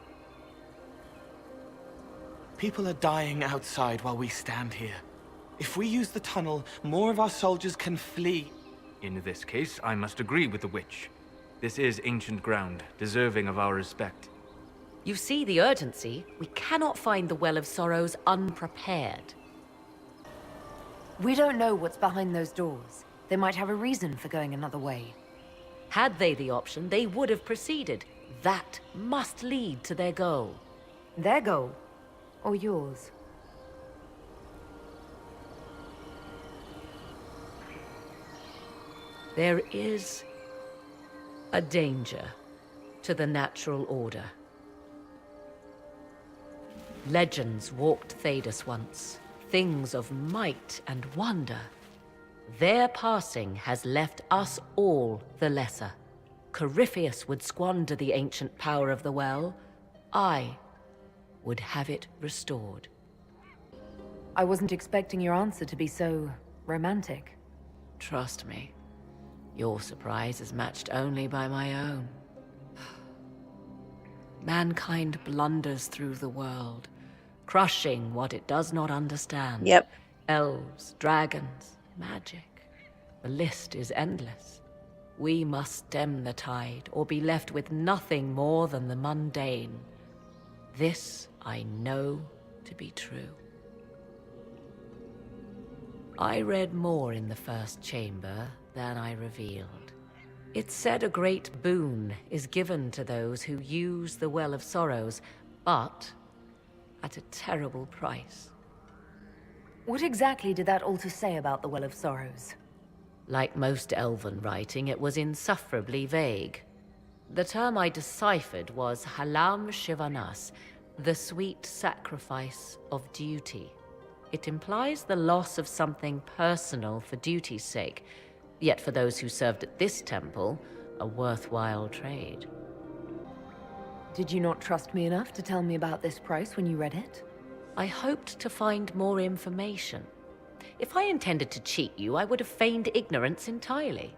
H: People are dying outside while we stand here. If we use the tunnel, more of our soldiers can flee.
N: In this case, I must agree with the witch. This is ancient ground, deserving of our respect.
L: You see the urgency? We cannot find the Well of Sorrows unprepared.
D: We don't know what's behind those doors. They might have a reason for going another way.
L: Had they the option, they would have proceeded. That must lead to their goal.
D: Their goal? Or yours?
L: There is a danger to the natural order. Legends walked Thedas once, things of might and wonder. Their passing has left us all the lesser. Corypheus would squander the ancient power of the well. I would have it restored.
D: I wasn't expecting your answer to be so romantic.
L: Trust me, your surprise is matched only by my own. Mankind blunders through the world, crushing what it does not understand.
A: Yep.
L: Elves, dragons, magic. The list is endless. We must stem the tide, or be left with nothing more than the mundane. This I know to be true. I read more in the first chamber than I revealed. It said a great boon is given to those who use the Well of Sorrows, but at a terrible price.
D: What exactly did that altar say about the Well of Sorrows?
L: Like most elven writing, it was insufferably vague. The term I deciphered was Halam Shivanas, the sweet sacrifice of duty. It implies the loss of something personal for duty's sake, yet for those who served at this temple, a worthwhile trade.
D: Did you not trust me enough to tell me about this price when you read it?
L: I hoped to find more information. If I intended to cheat you, I would have feigned ignorance entirely.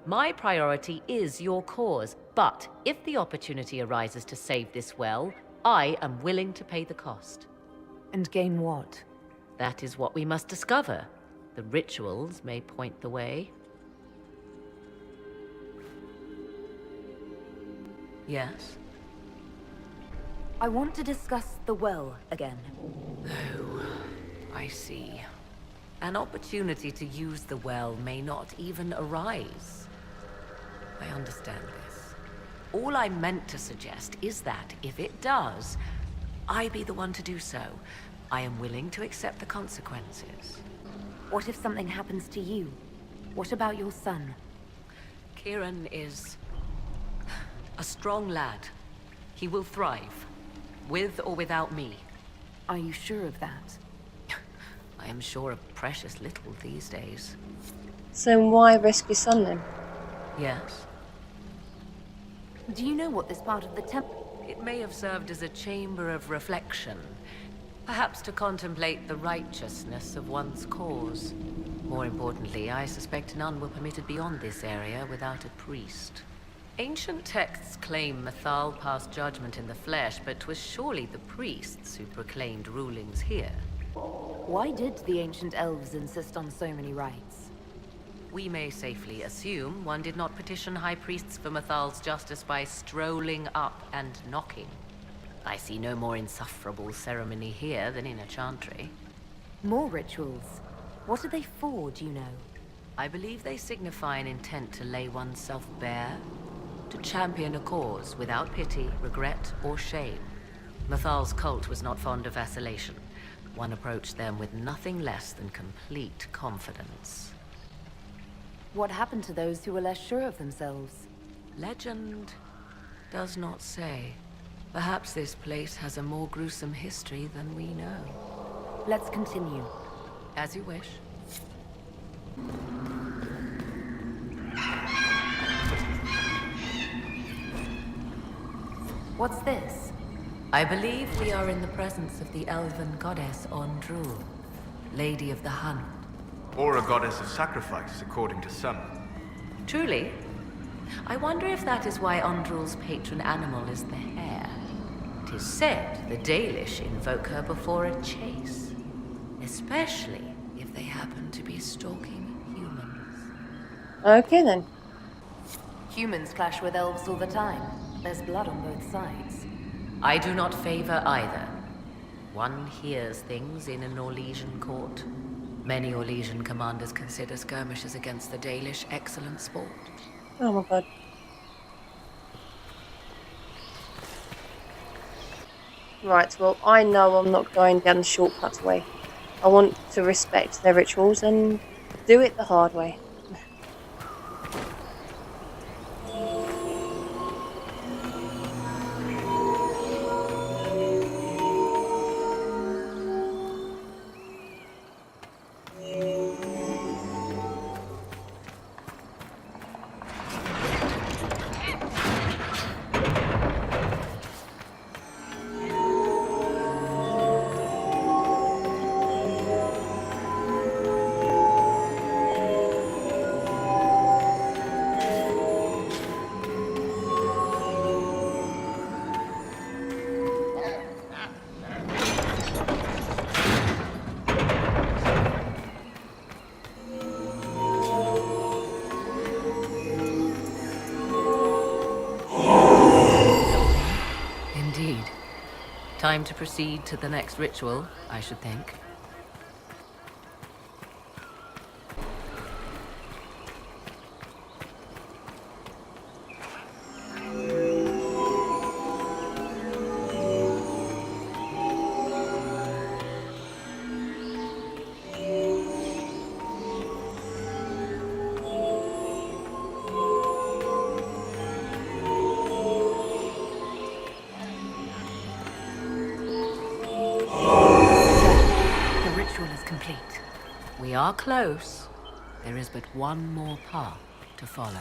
L: My priority is your cause, but if the opportunity arises to save this well, I am willing to pay the cost.
D: And gain what?
L: That is what we must discover. The rituals may point the way. Yes?
D: I want to discuss the well again.
L: Oh, I see. An opportunity to use the well may not even arise. I understand this. All I meant to suggest is that, if it does, I be the one to do so. I am willing to accept the consequences.
D: What if something happens to you? What about your son?
L: Kieran is a strong lad. He will thrive, with or without me.
D: Are you sure of that?
L: I am sure of precious little these days.
A: So why rescue son then?
L: Yes.
D: Do you know what this part of the temple...
L: It may have served as a chamber of reflection, perhaps to contemplate the righteousness of one's cause. More importantly, I suspect none were permitted beyond this area without a priest. Ancient texts claim Mathal passed judgment in the flesh, but 'twas surely the priests who proclaimed rulings here.
D: Why did the ancient elves insist on so many rites?
L: We may safely assume one did not petition high priests for Mathal's justice by strolling up and knocking. I see no more insufferable ceremony here than in a chantry.
D: More rituals? What are they for, do you know?
L: I believe they signify an intent to lay oneself bare, to champion a cause without pity, regret, or shame. Mathal's cult was not fond of vacillation. One approached them with nothing less than complete confidence.
D: What happened to those who were less sure of themselves?
L: Legend does not say. Perhaps this place has a more gruesome history than we know.
D: Let's continue.
L: As you wish.
D: What's this?
L: I believe we are in the presence of the elven goddess Ondrul, Lady of the Hunt.
N: Or a goddess of sacrifice, according to some.
L: Truly? I wonder if that is why Ondrul's patron animal is the hare. 'Tis said the Dalish invoke her before a chase, especially if they happen to be stalking humans.
A: Okay then.
D: Humans clash with elves all the time. There's blood on both sides.
L: I do not favor either. One hears things in an Orlesian court. Many Orlesian commanders consider skirmishes against the Dalish excellent sport.
A: Oh my god. Right, well, I know I'm not going down the shortcut way. I want to respect their rituals and do it the hard way.
L: Time to proceed to the next ritual, I should think. We are close. There is but one more path to follow.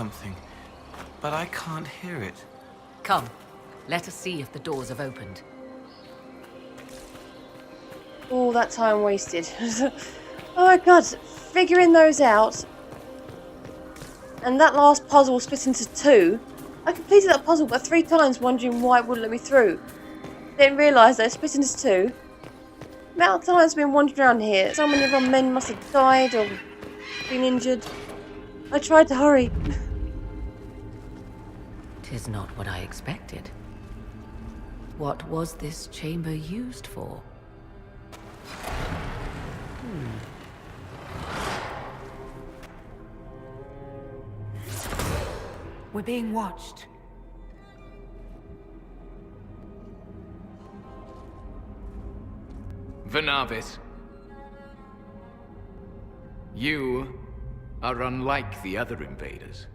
H: something, but I can't hear it.
L: Come, let us see if the doors have opened.
A: All that time wasted. Oh my god, figuring those out. And that last puzzle split into two. I completed that puzzle but 3 times, wondering why it wouldn't let me through. Didn't realise that it split into 2. The amount of times I've been wandering around here, so many of our men must have died or been injured. I tried to hurry.
L: 'Tis not what I expected. What was this chamber used for?
D: We're being watched.
Q: Venavis, you are unlike the other invaders.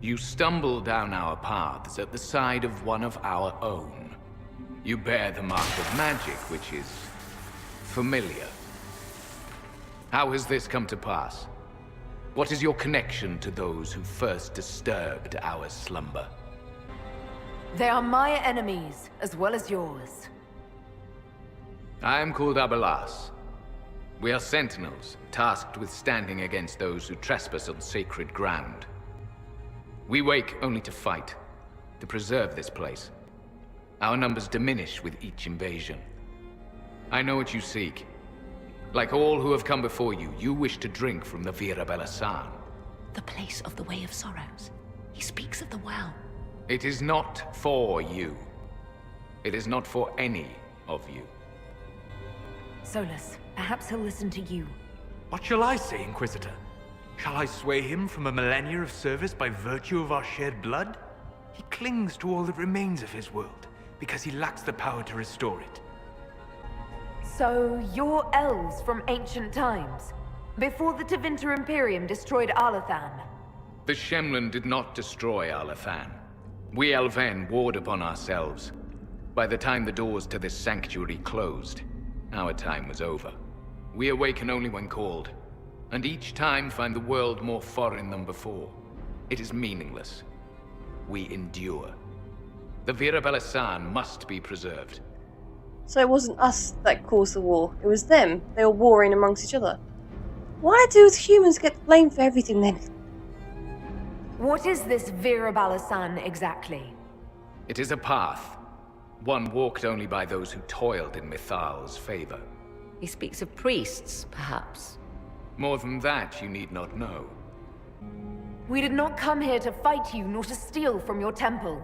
Q: You stumble down our paths at the side of one of our own. You bear the mark of magic, which is familiar. How has this come to pass? What is your connection to those who first disturbed our slumber?
D: They are my enemies, as well as yours.
Q: I am called Abelas. We are sentinels, tasked with standing against those who trespass on sacred ground. We wake only to fight, to preserve this place. Our numbers diminish with each invasion. I know what you seek. Like all who have come before you, you wish to drink from the Vira Belasan.
L: The place of the Way of Sorrows. He speaks of the well.
Q: It is not for you. It is not for any of you.
D: Solus, perhaps he'll listen to you.
N: What shall I say, Inquisitor? Shall I sway him from a millennia of service by virtue of our shared blood? He clings to all that remains of his world, because he lacks the power to restore it.
D: So, you're elves from ancient times, before the Tevinter Imperium destroyed Alathan.
Q: The Shemlin did not destroy Alathan. We Elven warred upon ourselves. By the time the doors to this sanctuary closed, our time was over. We awaken only when called, and each time find the world more foreign than before. It is meaningless. We endure. The Vira Belasan must be preserved.
A: So it wasn't us that caused the war, it was them. They were warring amongst each other. Why do humans get the blame for everything then?
D: What is this Vira Balasan exactly?
Q: It is a path. One walked only by those who toiled in Mithal's favor.
L: He speaks of priests, perhaps.
Q: More than that, you need not know.
D: We did not come here to fight you, nor to steal from your temple.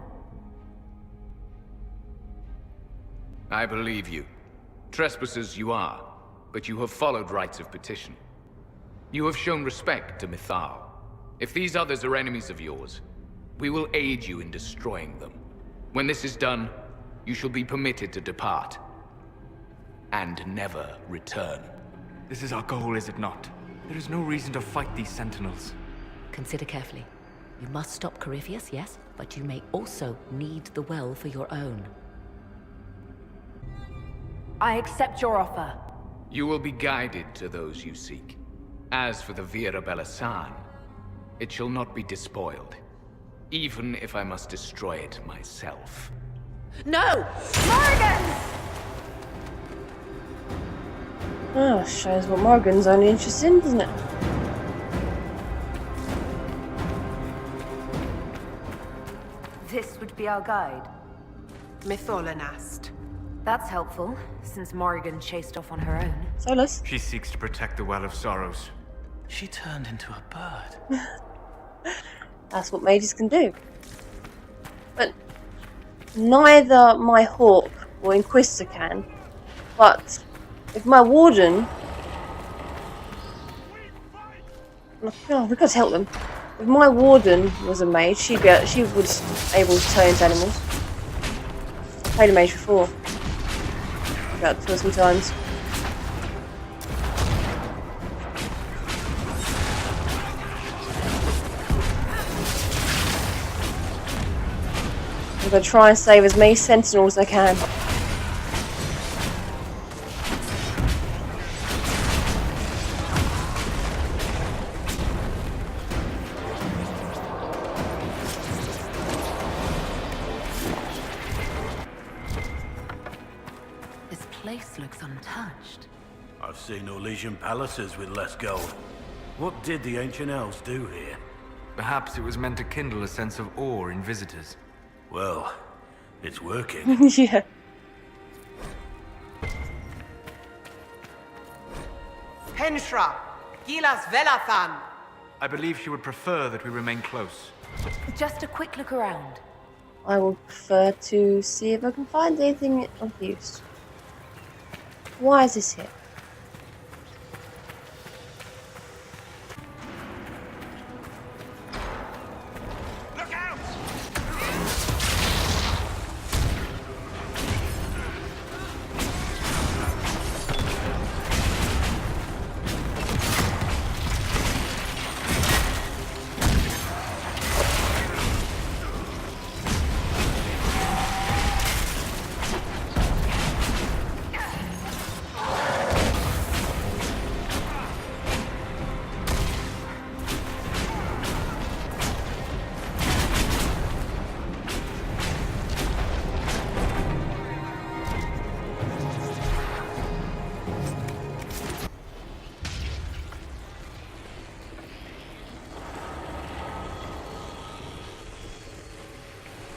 Q: I believe you. Trespassers you are, but you have followed rites of petition. You have shown respect to Mithal. If these others are enemies of yours, we will aid you in destroying them. When this is done, you shall be permitted to depart. And never return.
N: This is our goal, is it not? There is no reason to fight these sentinels.
L: Consider carefully. You must stop Corypheus, yes, but you may also need the well for your own.
D: I accept your offer.
Q: You will be guided to those you seek. As for the Vira Belasan, it shall not be despoiled, even if I must destroy it myself.
L: No!
D: Morgan!
A: Oh, shows what Morgan's only interested in, doesn't it?
D: This would be our guide.
M: Mytholanast.
D: That's helpful, since Morrigan chased off on her own.
A: Solus?
N: She seeks to protect the Well of Sorrows.
H: She turned into a bird.
A: That's what mages can do. But neither my hawk or Inquisitor can. But if my warden... Oh, we've got to help them. If my warden was a mage, she would able to turn into animals. I played a mage before. About 2 or 3 times. I'm going to try and save as many sentinels as I can.
D: This place looks untouched.
F: I've seen Orlesian palaces with less gold. What did the ancient elves do here?
N: Perhaps it was meant to kindle a sense of awe in visitors.
F: Well, it's working.
A: Yeah.
R: Henshra, Gilas Velathan.
N: I believe she would prefer that we remain close.
D: Just a quick look around.
A: I would prefer to see if I can find anything of use. Why is this here?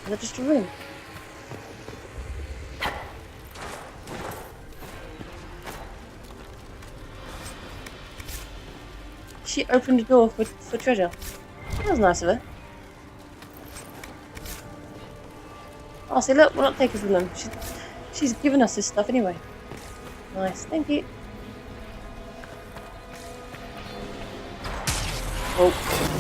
A: Is that just a room? She opened the door for treasure. That was nice of her. Oh, see, look, we're not taking from them. She's given us this stuff anyway. Nice, thank you. Oh.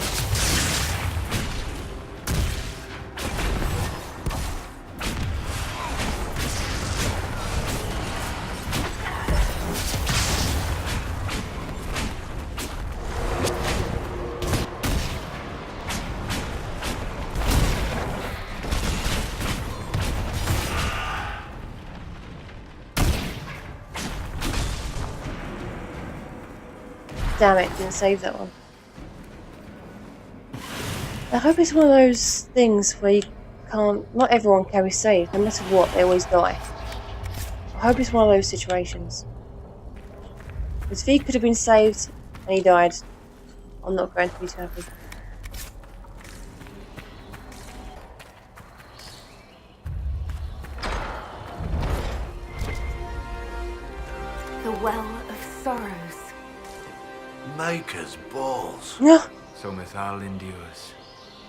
A: Damn it, didn't save that one. I hope it's one of those things where you can't... Not everyone can be saved, no matter what, they always die. I hope it's one of those situations. Because if he could have been saved and he died, I'm not going to be too happy.
D: The Well of Sorrows.
F: Maker's balls.
A: Yeah.
N: So Mithal endures.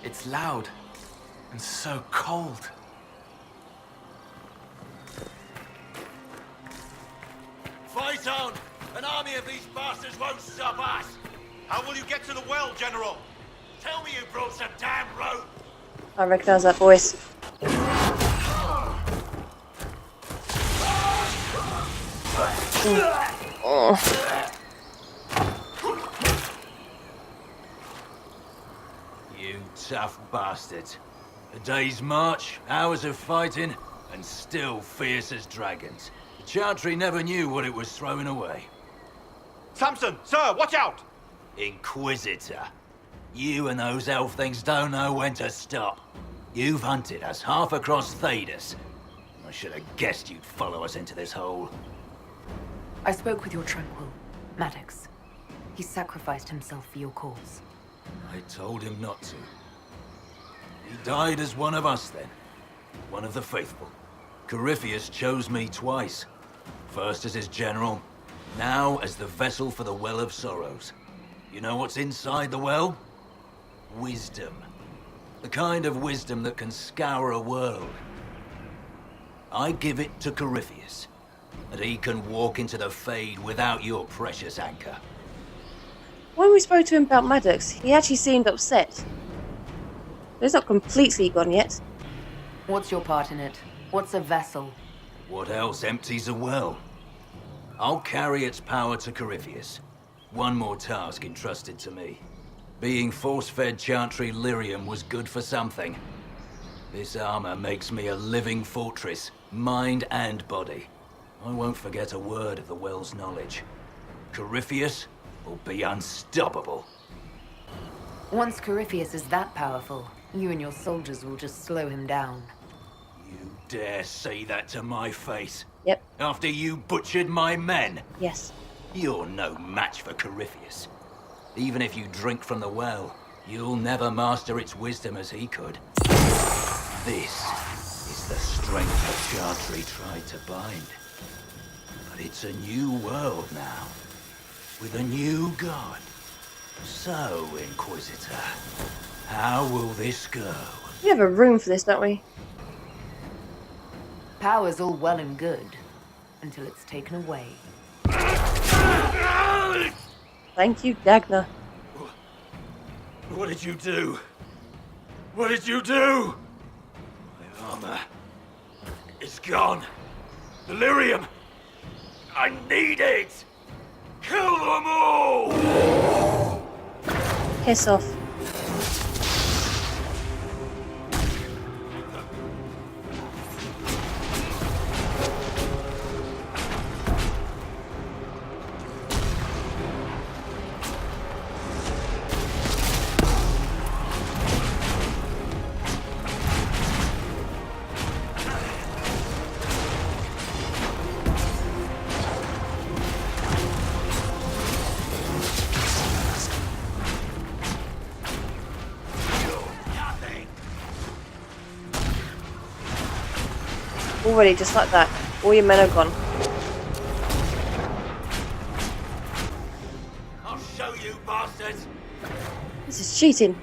N: It's loud and so cold.
F: Fight on! An army of these bastards won't stop us! How will you get to the well, General? Tell me you brought some damn rope!
A: I recognise that voice. Oh.
O: You tough bastards. A day's march, hours of fighting, and still fierce as dragons. The Chantry never knew what it was throwing away.
F: Samson, sir, watch out!
O: Inquisitor. You and those elf things don't know when to stop. You've hunted us half across Thedas. I should have guessed you'd follow us into this hole.
D: I spoke with your Tranquil, Maddox. He sacrificed himself for your cause.
O: I told him not to. He died as one of us then. One of the faithful. Corypheus chose me twice. First as his general, now as the vessel for the Well of Sorrows. You know what's inside the well? Wisdom. The kind of wisdom that can scour a world. I give it to Corypheus, and he can walk into the Fade without your precious anchor.
A: When we spoke to him about Maddox, he actually seemed upset. But he's not completely gone yet.
D: What's your part in it? What's a vessel?
O: What else empties a well? I'll carry its power to Corypheus. One more task entrusted to me. Being force-fed Chantry lyrium was good for something. This armor makes me a living fortress, mind and body. I won't forget a word of the well's knowledge. Corypheus will be unstoppable.
D: Once Corypheus is that powerful, you and your soldiers will just slow him down.
O: You dare say that to my face?
A: Yep.
O: After you butchered my men?
A: Yes.
O: You're no match for Corypheus. Even if you drink from the well, you'll never master its wisdom as he could. This is the strength that Chartry tried to bind. But it's a new world now, with a new god. So, Inquisitor, how will this go?
A: We have a room for this, don't we?
D: Power's all well and good, until it's taken away.
A: Thank you, Dagna.
O: What did you do? What did you do? My armor. It's gone. Delirium. I need it. Kill them all!
A: Piss off. Already, just like that, all your men are gone.
F: I'll show you, bastards.
A: This is cheating.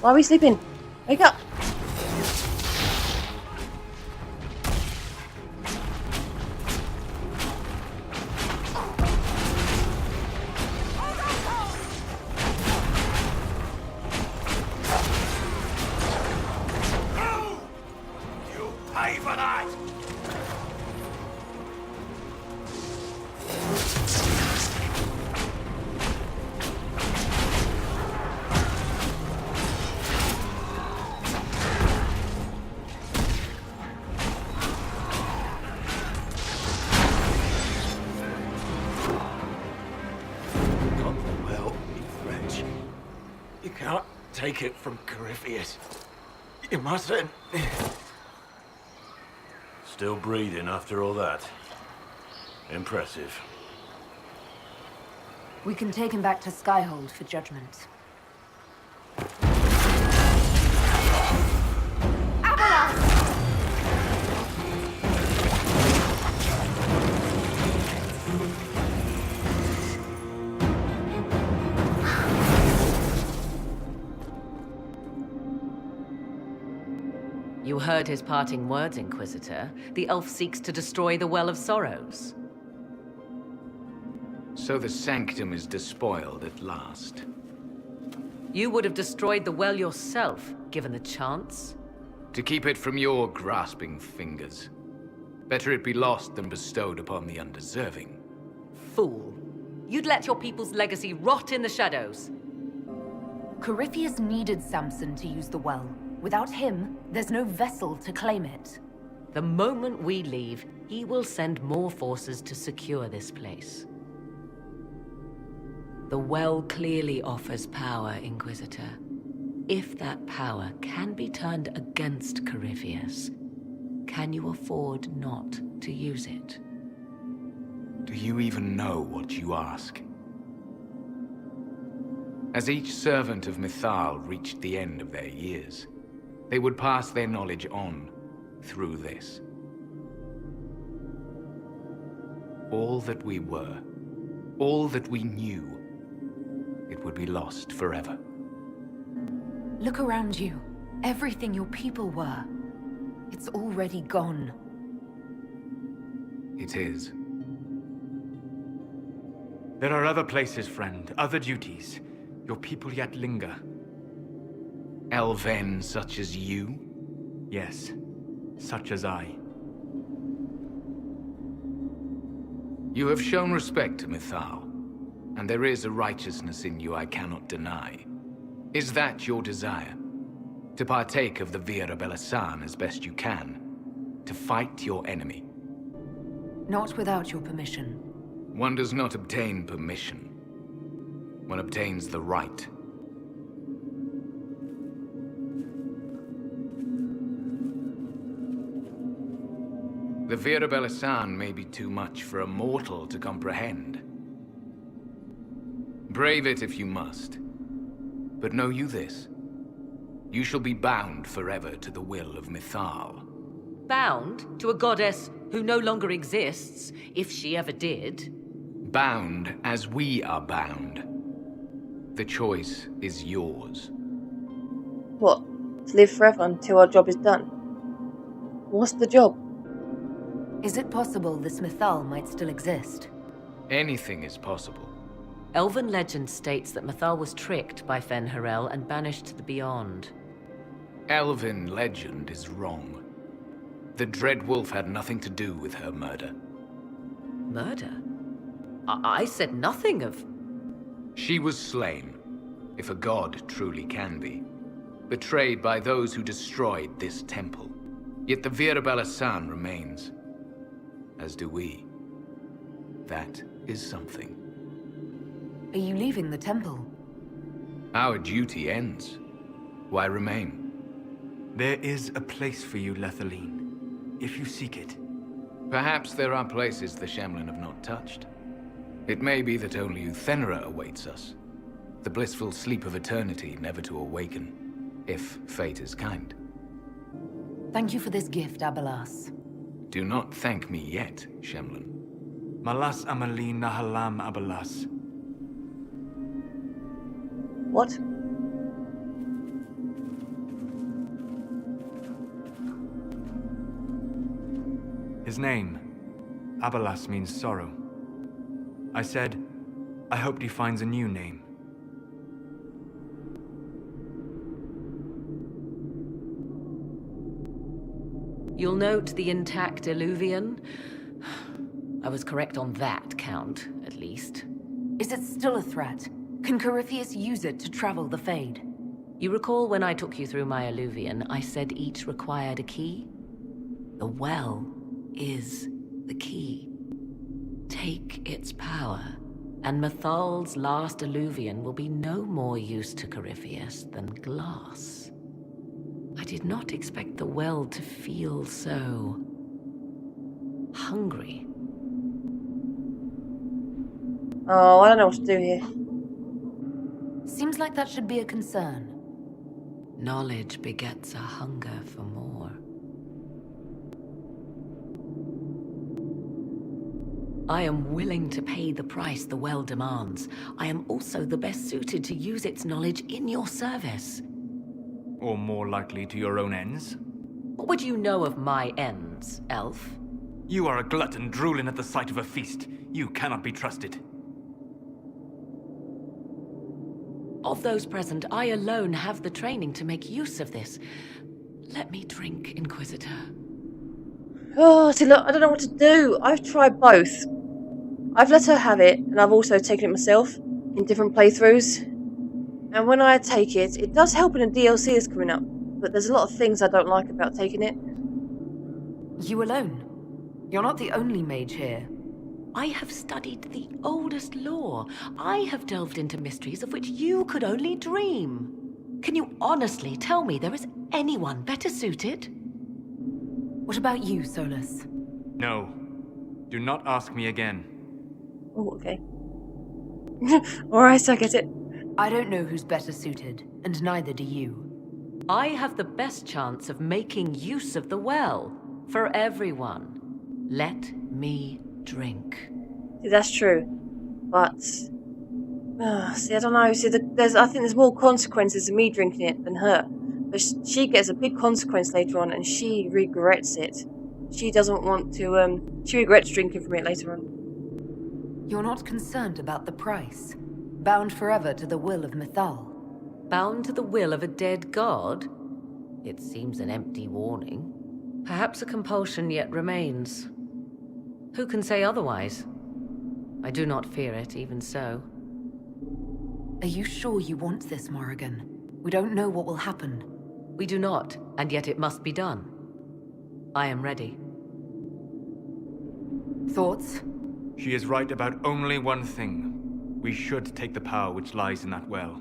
A: Why are we sleeping? Wake up.
F: Pay for that!
O: Well, you wretch. You can't take it from Corypheus. You mustn't.
C: Still breathing after all that. Impressive.
D: We can take him back to Skyhold for judgment.
L: You heard his parting words, Inquisitor. The elf seeks to destroy the Well of Sorrows.
Q: So the sanctum is despoiled at last.
L: You would have destroyed the well yourself, given the chance.
Q: To keep it from your grasping fingers. Better it be lost than bestowed upon the undeserving.
L: Fool. You'd let your people's legacy rot in the shadows.
D: Corypheus needed Samson to use the well. Without him, there's no vessel to claim it.
L: The moment we leave, he will send more forces to secure this place. The well clearly offers power, Inquisitor. If that power can be turned against Corypheus, can you afford not to use it?
Q: Do you even know what you ask? As each servant of Mythal reached the end of their years, they would pass their knowledge on through this. All that we were, all that we knew, it would be lost forever.
D: Look around you. Everything your people were. It's already gone.
Q: It is.
N: There are other places, friend, other duties. Your people yet linger.
Q: Elven such as you?
N: Yes, such as I.
Q: You have shown respect to Mythal, and there is a righteousness in you I cannot deny. Is that your desire? To partake of the Vira Belasan as best you can? To fight your enemy?
D: Not without your permission.
Q: One does not obtain permission. One obtains the right. The Virabella may be too much for a mortal to comprehend. Brave it if you must. But know you this. You shall be bound forever to the will of Mythal.
L: Bound to a goddess who no longer exists, if she ever did.
Q: Bound as we are bound. The choice is yours.
A: What? To live forever until our job is done? What's the job?
D: Is it possible this Mythal might still exist?
Q: Anything is possible.
L: Elven legend states that Mythal was tricked by Fen-Harel and banished to the Beyond.
Q: Elven legend is wrong. The Dread Wolf had nothing to do with her murder.
L: Murder? I said nothing of...
Q: She was slain, if a god truly can be. Betrayed by those who destroyed this temple. Yet the Virabella remains. As do we. That is something.
D: Are you leaving the temple?
Q: Our duty ends. Why remain?
N: There is a place for you, Lethaline, if you seek it.
Q: Perhaps there are places the Shemlin have not touched. It may be that only Uthenera awaits us. The blissful sleep of eternity never to awaken, if fate is kind.
D: Thank you for this gift, Abelas.
Q: Do not thank me yet, Shemlin.
N: Malas Amalin Nahalam Abelas.
A: What?
N: His name, Abelas, means sorrow. I said, I hoped he finds a new name.
L: You'll note the intact Illuvian. I was correct on that count, at least.
D: Is it still a threat? Can Corypheus use it to travel the Fade?
L: You recall when I took you through my Illuvian, I said each required a key? The well is the key. Take its power, and Mythal's last Illuvian will be no more use to Corypheus than glass. I did not expect the well to feel so... hungry.
A: Oh, I don't know what to do here.
D: Seems like that should be a concern.
L: Knowledge begets a hunger for more. I am willing to pay the price the well demands. I am also the best suited to use its knowledge in your service.
N: Or more likely to your own ends?
L: What would you know of my ends, elf?
N: You are a glutton drooling at the sight of a feast. You cannot be trusted.
L: Of those present, I alone have the training to make use of this. Let me drink, Inquisitor.
A: Oh, see, look, I don't know what to do. I've tried both. I've let her have it, and I've also taken it myself in different playthroughs. And when I take it, it does help in a DLC that's coming up. But there's a lot of things I don't like about taking it.
D: You alone? You're not the only mage here.
L: I have studied the oldest lore. I have delved into mysteries of which you could only dream. Can you honestly tell me there is anyone better suited?
D: What about you, Solus?
N: No. Do not ask me again.
A: Oh, okay. Alright, I get it.
D: I don't know who's better suited, and neither do you.
L: I have the best chance of making use of the well. For everyone. Let me drink.
A: See, that's true. But... see, I don't know. See, I think there's more consequences of me drinking it than her. But she gets a big consequence later on, and she regrets it. She doesn't want to, she regrets drinking from it later on.
D: You're not concerned about the price? Bound forever to the will of Mythal?
L: Bound to the will of a dead god? It seems an empty warning. Perhaps a compulsion yet remains. Who can say otherwise? I do not fear it, even so.
D: Are you sure you want this, Morrigan? We don't know what will happen.
L: We do not, and yet it must be done. I am ready.
D: Thoughts?
N: She is right about only one thing. We should take the power which lies in that well.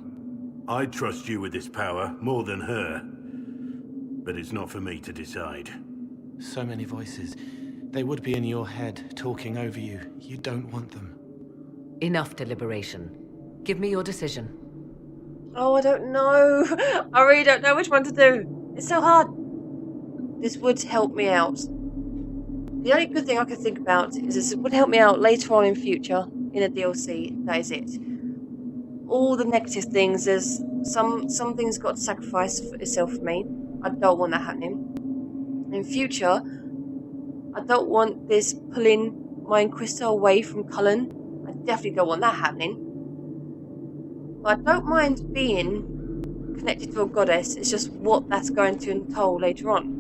S: I trust you with this power more than her. But it's not for me to decide.
H: So many voices, They would be in your head, talking over you. You don't want them.
L: Enough deliberation. Give me your decision.
A: Oh, I don't know. I really don't know which one to do. It's so hard. This would help me out. The only good thing I can think about is this would help me out later on in future in a DLC. That is it. All the negative things, there's some things got to sacrifice for itself for me. I don't want that happening. In future, I don't want this pulling my Inquisitor away from Cullen. I definitely don't want that happening. But I don't mind being connected to a goddess. It's just what that's going to entail later on.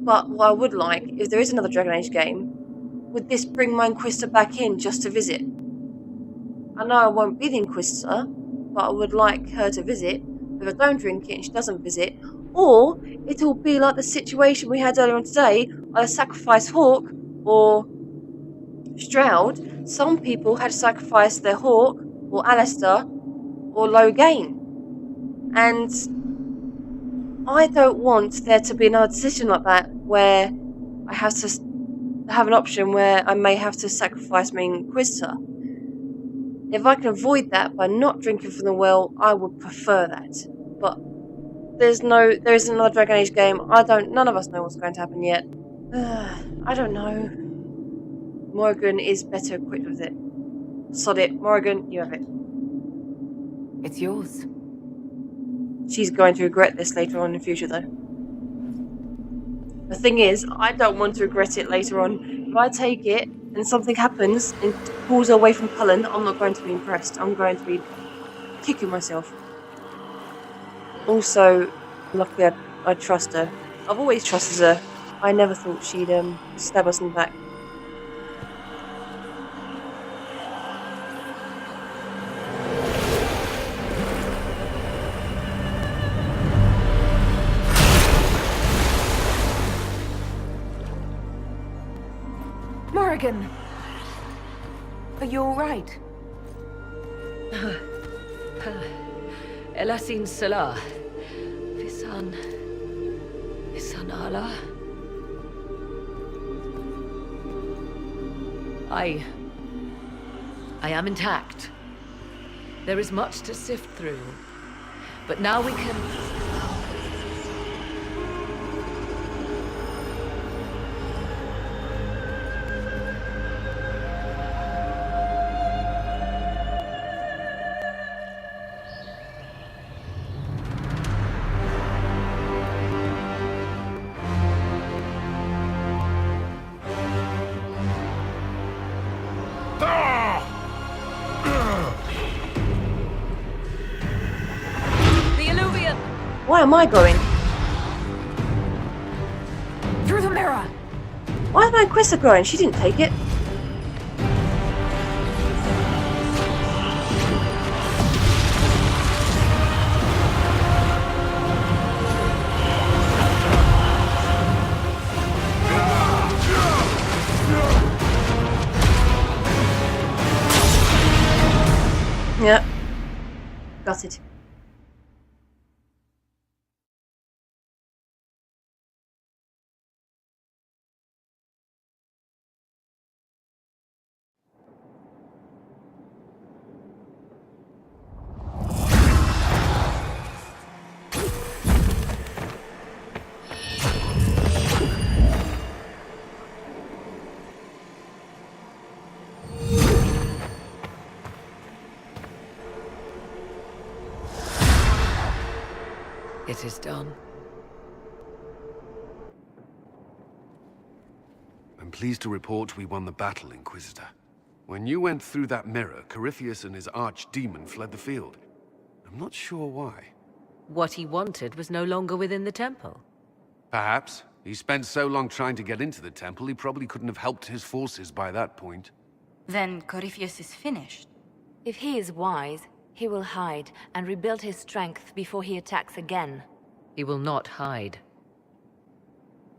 A: But what I would like, if there is another Dragon Age game, would this bring my Inquisitor back in just to visit? I know I won't be the Inquisitor, but I would like her to visit. If I don't drink it and she doesn't visit, or it'll be like the situation we had earlier on today, either sacrifice Hawk or Stroud. Some people had to sacrifice their Hawk or Alistair or Logain. And I don't want there to be another decision like that where I have to have an option where I may have to sacrifice my Inquisitor. If I can avoid that by not drinking from the well, I would prefer that. But there isn't another Dragon Age game. None of us know what's going to happen yet. I don't know. Morrigan is better equipped with it. Sod it. Morrigan, you have it.
D: It's yours.
A: She's going to regret this later on in the future, though. The thing is, I don't want to regret it later on. If I take it and something happens and pulls her away from Cullen, I'm not going to be impressed. I'm going to be kicking myself. Also, luckily I trust her. I've always trusted her. I never thought she'd stab us in the back.
D: Morrigan! Are you alright?
L: Elasin Salah. Visan Allah. I am intact. There is much to sift through. But now we can...
A: Where am I going?
D: Through the mirror!
A: Why is my Inquisitor going? She didn't take it. Yep. Got it.
L: It is done.
I: I'm pleased to report we won the battle, Inquisitor. When you went through that mirror, Corypheus and his archdemon fled the field. I'm not sure why.
L: What he wanted was no longer within the temple.
I: Perhaps. He spent so long trying to get into the temple, he probably couldn't have helped his forces by that point.
E: Then Corypheus is finished.
J: If he is wise, he will hide and rebuild his strength before he attacks again.
L: He will not hide.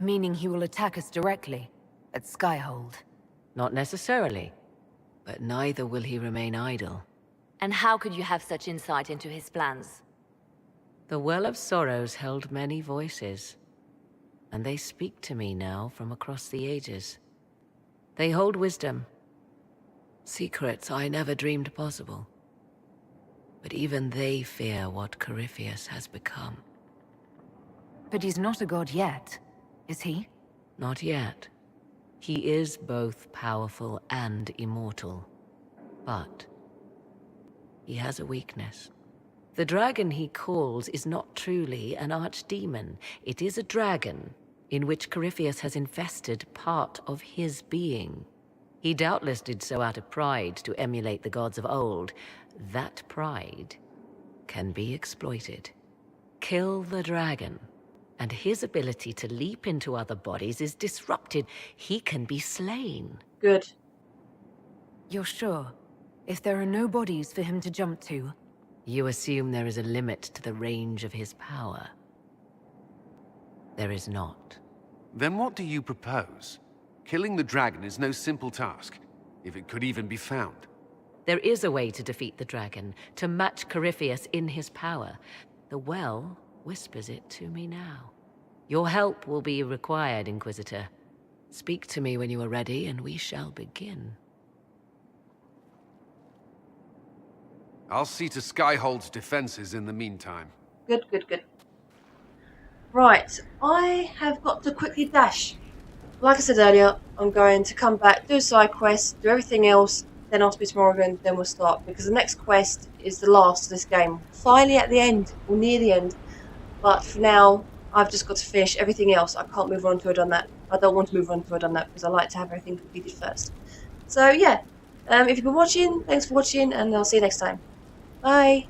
D: Meaning he will attack us directly, at Skyhold.
L: Not necessarily. But neither will he remain idle.
J: And how could you have such insight into his plans?
L: The Well of Sorrows held many voices. and they speak to me now from across the ages. They hold wisdom. Secrets I never dreamed possible. But even they fear what Corypheus has become.
D: But he's not a god yet, is he?
L: Not yet. He is both powerful and immortal. But he has a weakness. The dragon he calls is not truly an archdemon. It is a dragon in which Corypheus has infested part of his being. He doubtless did so out of pride to emulate the gods of old. That pride can be exploited. Kill the dragon, and his ability to leap into other bodies is disrupted. He can be slain.
A: Good.
D: You're sure? If there are no bodies for him to jump to?
L: You assume there is a limit to the range of his power. There is not.
I: Then what do you propose? Killing the dragon is no simple task, if it could even be found.
L: There is a way to defeat the dragon, to match Corypheus in his power. The well whispers it to me now. Your help will be required, Inquisitor. Speak to me when you are ready, and we shall begin.
I: I'll see to Skyhold's defenses in the meantime.
A: Good, good, good. Right, I have got to quickly dash. Like I said earlier, I'm going to come back, do a side quest, do everything else, then I'll speak to Morrigan, then we'll start. Because the next quest is the last of this game. Finally at the end, or near the end. But for now, I've just got to finish everything else. I can't move on until I've done that. I don't want to move on until I've done that, because I like to have everything completed first. So yeah, if you've been watching, thanks for watching, and I'll see you next time. Bye!